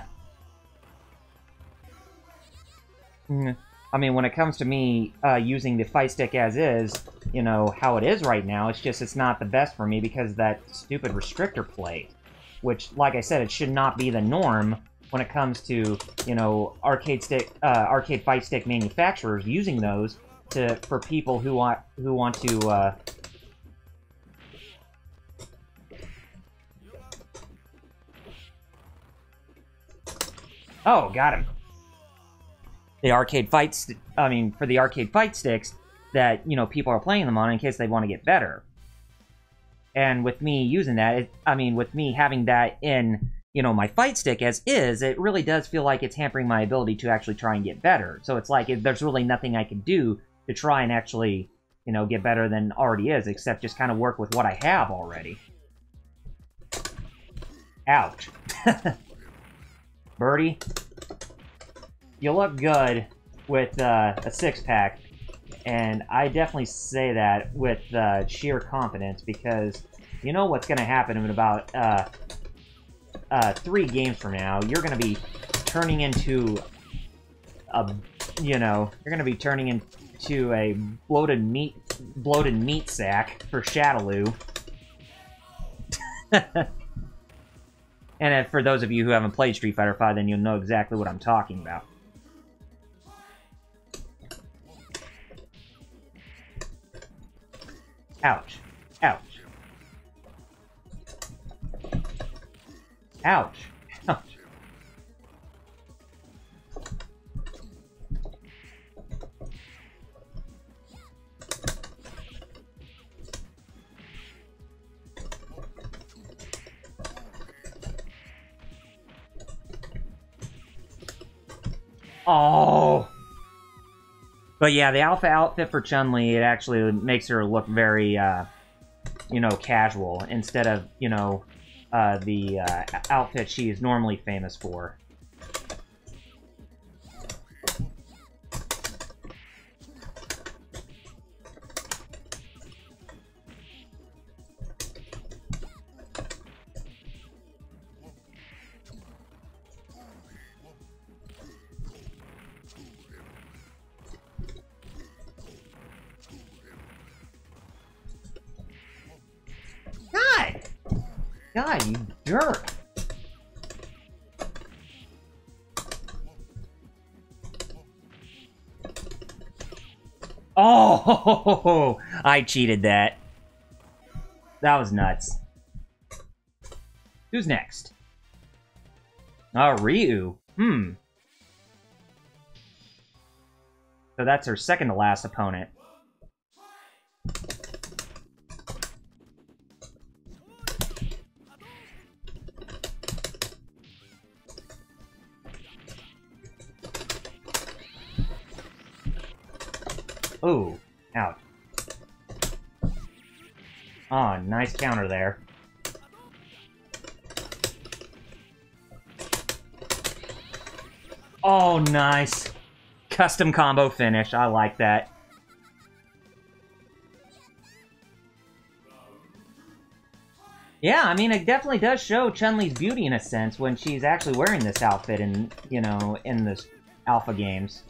I mean, when it comes to me using the fight stick as is, you know, how it is right now, it's not the best for me because of that stupid restrictor plate. Which, like I said, it should not be the norm when it comes to, you know, arcade fight stick manufacturers using those for people who want to, Oh, got him. The arcade fights, for the arcade fight sticks that, you know, people are playing them on in case they want to get better. And with me using that, with me having that in, you know, my fight stick as is, it really does feel like it's hampering my ability to actually try and get better. So it's like there's really nothing I can do to try and actually, you know, get better than already is, except just kind of work with what I have already. Ouch. Birdie, you look good with a six-pack, and I definitely say that with sheer confidence, because you know what's going to happen in about 3 games from now. You're going to be turning into a, you know, you're going to be turning into a bloated meat sack for Shadaloo. And for those of you who haven't played Street Fighter V, then you'll know exactly what I'm talking about. Ouch. Ouch. Ouch. Ouch. Oh! But yeah, the alpha outfit for Chun-Li, it actually makes her look very, you know, casual, instead of, you know, the outfit she is normally famous for. God, you jerk! Oh, I cheated that. That was nuts. Who's next? Ryu. So that's her second to last opponent. Ooh, ouch. Oh, nice counter there. Oh, nice. Custom combo finish. I like that. Yeah, I mean, it definitely does show Chun-Li's beauty in a sense when she's actually wearing this outfit in, you know, in the alpha games.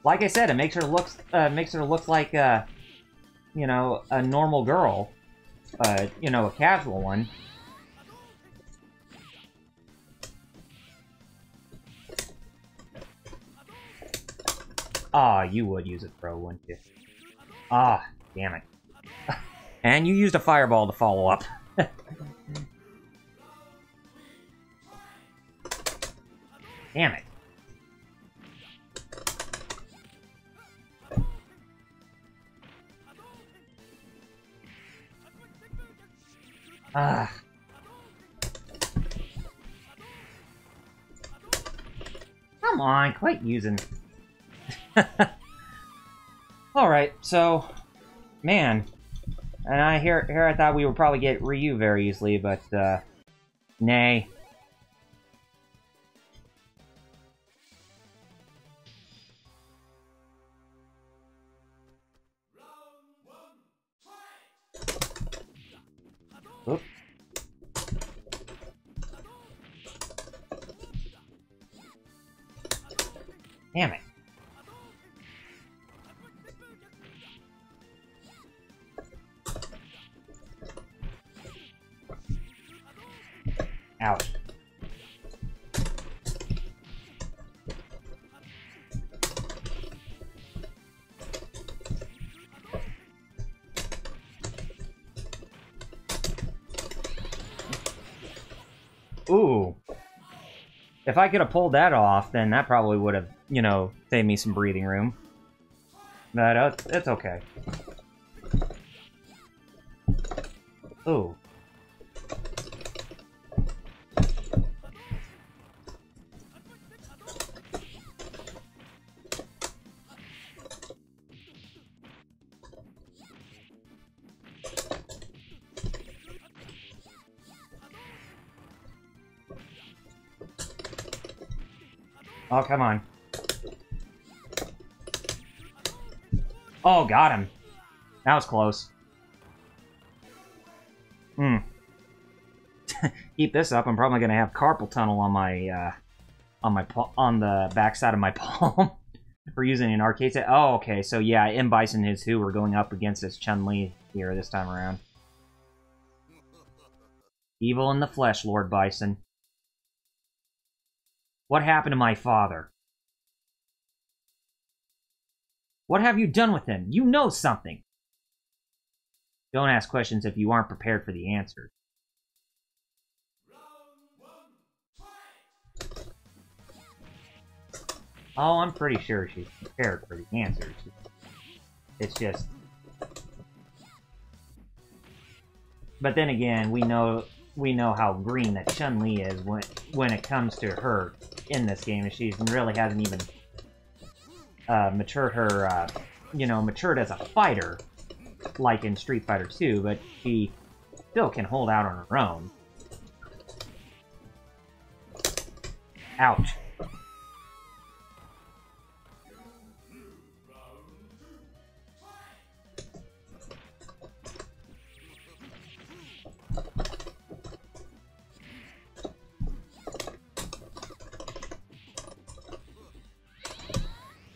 Like I said, it makes her look like, you know, a normal girl. You know, a casual one. Ah, you would use a throw, wouldn't you? Ah, damn it. And you used a fireball to follow up. Damn it. Ah. Come on, quit using... Alright, so... Man. And I thought we would probably get Ryu very easily, but, nay. Oop. Damn it. Ouch. Ooh. If I could have pulled that off, then that probably would have, you know, saved me some breathing room. But it's okay. Ooh. Oh, come on. Oh, got him. That was close. Keep this up, I'm probably gonna have carpal tunnel on my, on the backside of my palm for using an arcade set. Oh, okay, so yeah, M. Bison is who we're going up against as Chun-Li here this time around. Evil in the flesh, Lord Bison. What happened to my father? What have you done with him? You know something. Don't ask questions if you aren't prepared for the answers. Oh, I'm pretty sure she's prepared for the answers. It's just... But then again, we know how green that Chun-Li is when it comes to her in this game, and she really hasn't even matured her, you know, matured as a fighter, like in Street Fighter 2, but she still can hold out on her own. Ouch.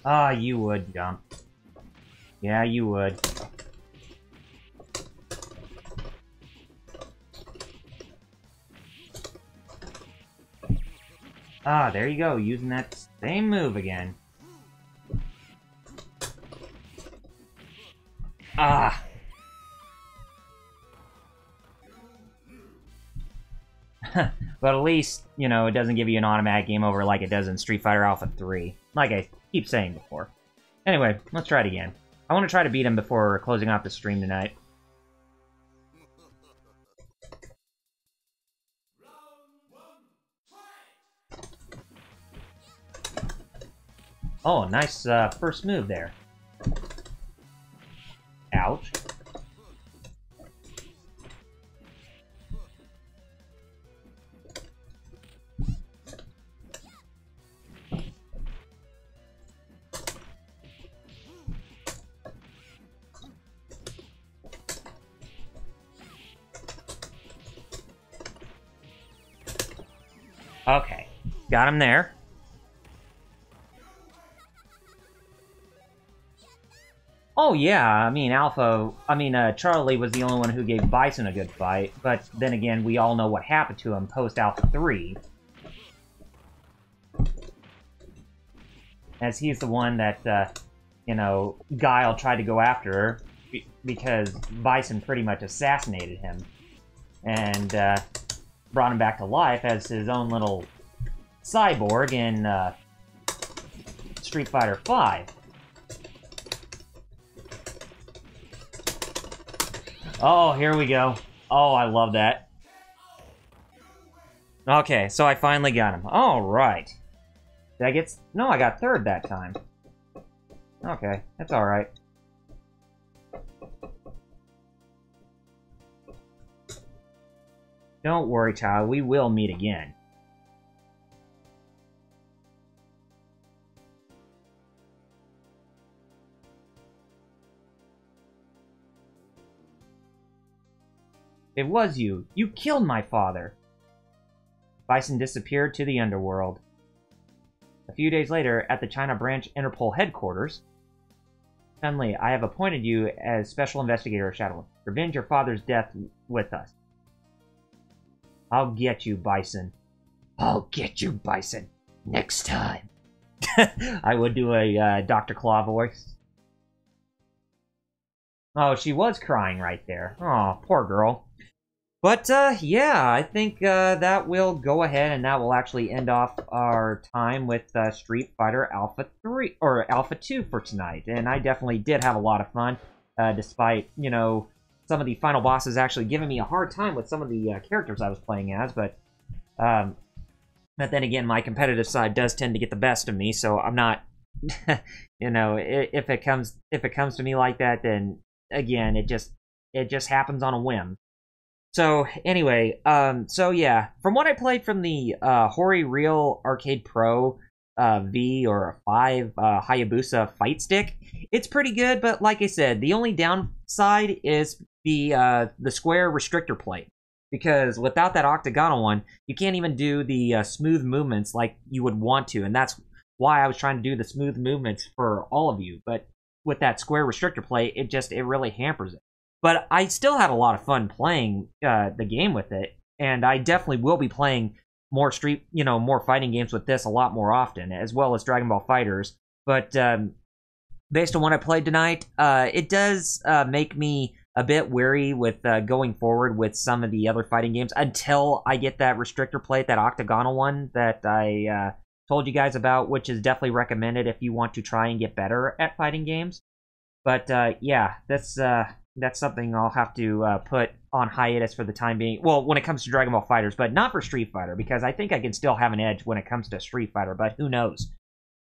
Ah, you would, Jump. Yeah, you would. Ah, there you go, using that same move again. Ah! But at least, you know, it doesn't give you an automatic game over like it does in Street Fighter Alpha 3. Like I keep saying before. Anyway, let's try it again. I want to try to beat him before closing off the stream tonight. Oh, nice first move there. Ouch. Okay, got him there. Oh yeah, I mean, Charlie was the only one who gave Bison a good fight, but then again, we all know what happened to him post-Alpha 3. As he's the one that, you know, Guile tried to go after because Bison pretty much assassinated him. And, brought him back to life as his own little cyborg in Street Fighter V. Oh, here we go. Oh, I love that. Okay, so I finally got him. All right. Did I get... No, I got third that time. Okay, that's all right. Don't worry, child. We will meet again. It was you. You killed my father. Bison disappeared to the underworld. A few days later, at the China Branch Interpol headquarters, Chun-Li, I have appointed you as Special Investigator of Shadowland. Revenge your father's death with us. I'll get you, Bison. I'll get you, Bison. Next time. I would do a Dr. Claw voice. Oh, she was crying right there. Oh, poor girl. But, yeah, I think that will go ahead and that will actually end off our time with Street Fighter Alpha 3, or Alpha 2 for tonight. And I definitely did have a lot of fun, despite, you know, some of the final bosses actually giving me a hard time with some of the characters I was playing as, but then again, my competitive side does tend to get the best of me, so I'm not, you know, if it comes to me like that, then again, it just happens on a whim. So anyway, so yeah, from what I played from the HORI Real Arcade Pro V or 5 Hayabusa fight stick, it's pretty good, but like I said, the only downside is the square restrictor plate, because without that octagonal one, you can't even do the smooth movements like you would want to, and that's why I was trying to do the smooth movements for all of you, but with that square restrictor plate, it really hampers it. But I still had a lot of fun playing the game with it, and I definitely will be playing more more fighting games with this a lot more often, as well as Dragon Ball FighterZ. But based on what I played tonight, it does make me a bit wary with going forward with some of the other fighting games until I get that restrictor plate, that octagonal one that I told you guys about, which is definitely recommended if you want to try and get better at fighting games. But yeah, that's something I'll have to put on hiatus for the time being. Well, when it comes to Dragon Ball FighterZ, but not for Street Fighter, because I think I can still have an edge when it comes to Street Fighter, but who knows.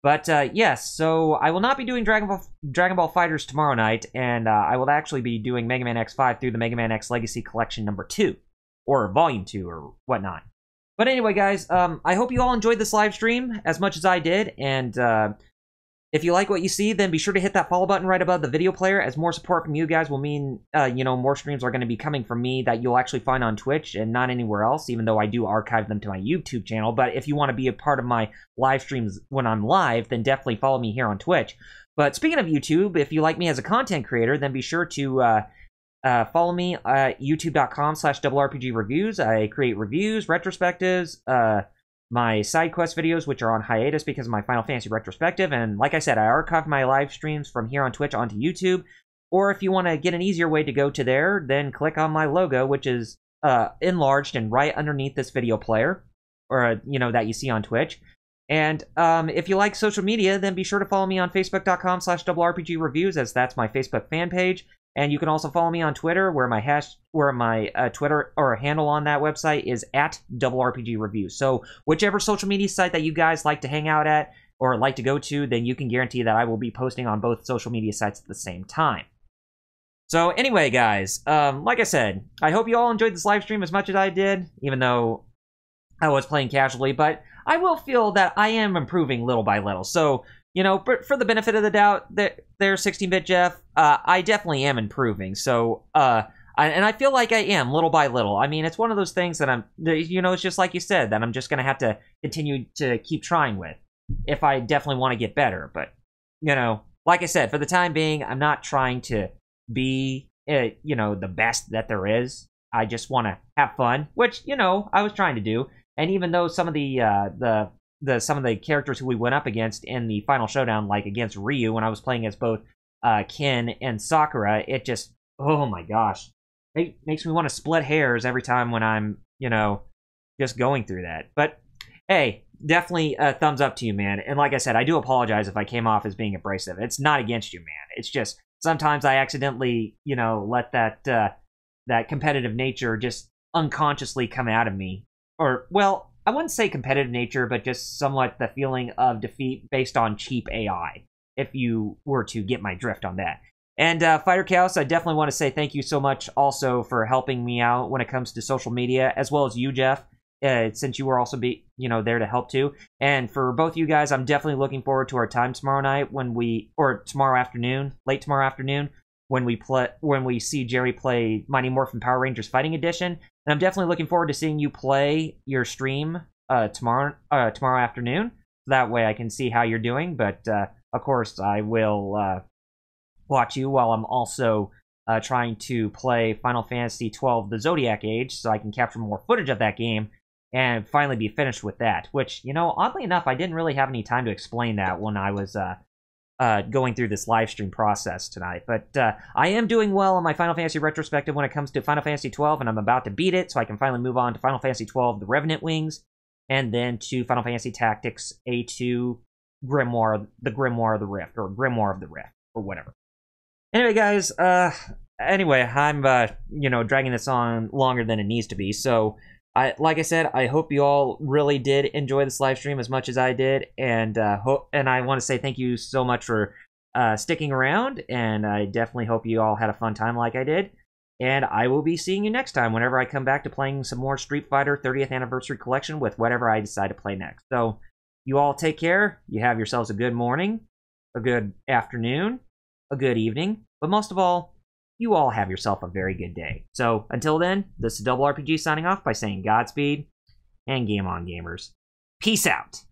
But yes, so I will not be doing Dragon Ball FighterZ tomorrow night, and I will actually be doing Mega Man X5 through the Mega Man X Legacy Collection number 2, or Volume 2, or whatnot. But anyway, guys, I hope you all enjoyed this live stream as much as I did, and if you like what you see, then be sure to hit that follow button right above the video player, as more support from you guys will mean, more streams are going to be coming from me that you'll actually find on Twitch and not anywhere else, even though I do archive them to my YouTube channel. But if you want to be a part of my live streams when I'm live, then definitely follow me here on Twitch. But speaking of YouTube, if you like me as a content creator, then be sure to follow me at youtube.com/RRPGReviews. I create reviews, retrospectives, my side quest videos, which are on hiatus because of my Final Fantasy retrospective, and like I said, I archive my live streams from here on Twitch onto YouTube, or if you want to get an easier way to go to there, then click on my logo, which is enlarged and right underneath this video player, or, that you see on Twitch. And if you like social media, then be sure to follow me on Facebook.com/RRPGReviews, as that's my Facebook fan page. And you can also follow me on Twitter, where my Twitter or handle on that website is @RRPGReviews. So whichever social media site that you guys like to hang out at or like to go to, then you can guarantee that I will be posting on both social media sites at the same time. So anyway, guys, like I said, I hope you all enjoyed this live stream as much as I did, even though I was playing casually, but I will feel that I am improving little by little. So, you know, for the benefit of the doubt, there, 16-bit Jeff, I definitely am improving. So, and I feel like I am, little by little. I mean, it's one of those things that it's just like you said, that I'm just going to have to continue to keep trying with if I definitely want to get better. But, you know, like I said, for the time being, I'm not trying to be, the best that there is. I just want to have fun, which, I was trying to do. And even though some of some of the characters who we went up against in the final showdown, like against Ryu, when I was playing as both Ken and Sakura, it just, oh my gosh, it makes me want to split hairs every time when I'm, just going through that. But hey, definitely a thumbs up to you, man. And like I said, I do apologize if I came off as being abrasive. It's not against you, man. It's just sometimes I accidentally, let that competitive nature just unconsciously come out of me. Or, well, I wouldn't say competitive nature, but just somewhat the feeling of defeat based on cheap AI, if you were to get my drift on that. And Fighter Chaos, I definitely want to say thank you so much also for helping me out when it comes to social media, as well as you, Jeff, since you were also there to help too. And for both you guys, I'm definitely looking forward to our time tomorrow night or tomorrow afternoon, late tomorrow afternoon, when we see Jerry play Mighty Morphin Power Rangers Fighting Edition. And I'm definitely looking forward to seeing you play your stream tomorrow afternoon. That way I can see how you're doing. But of course, I will watch you while I'm also trying to play Final Fantasy XII: The Zodiac Age, so I can capture more footage of that game and finally be finished with that. Which, oddly enough, I didn't really have any time to explain that when I was going through this live stream process tonight. But I am doing well on my Final Fantasy retrospective when it comes to Final Fantasy XII, and I'm about to beat it, so I can finally move on to Final Fantasy XII: The Revenant Wings, and then to Final Fantasy Tactics A2 Grimoire of the Rift, or Grimoire of the Rift, or whatever. Anyway, guys, I'm, dragging this on longer than it needs to be, so like I said, I hope you all really did enjoy this live stream as much as I did, and I want to say thank you so much for sticking around, and I definitely hope you all had a fun time like I did, and I will be seeing you next time whenever I come back to playing some more Street Fighter 30th Anniversary Collection with whatever I decide to play next. So, you all take care, you have yourselves a good morning, a good afternoon, a good evening, but most of all, you all have yourself a very good day. So, until then, this is Double RPG signing off by saying Godspeed and game on, gamers. Peace out.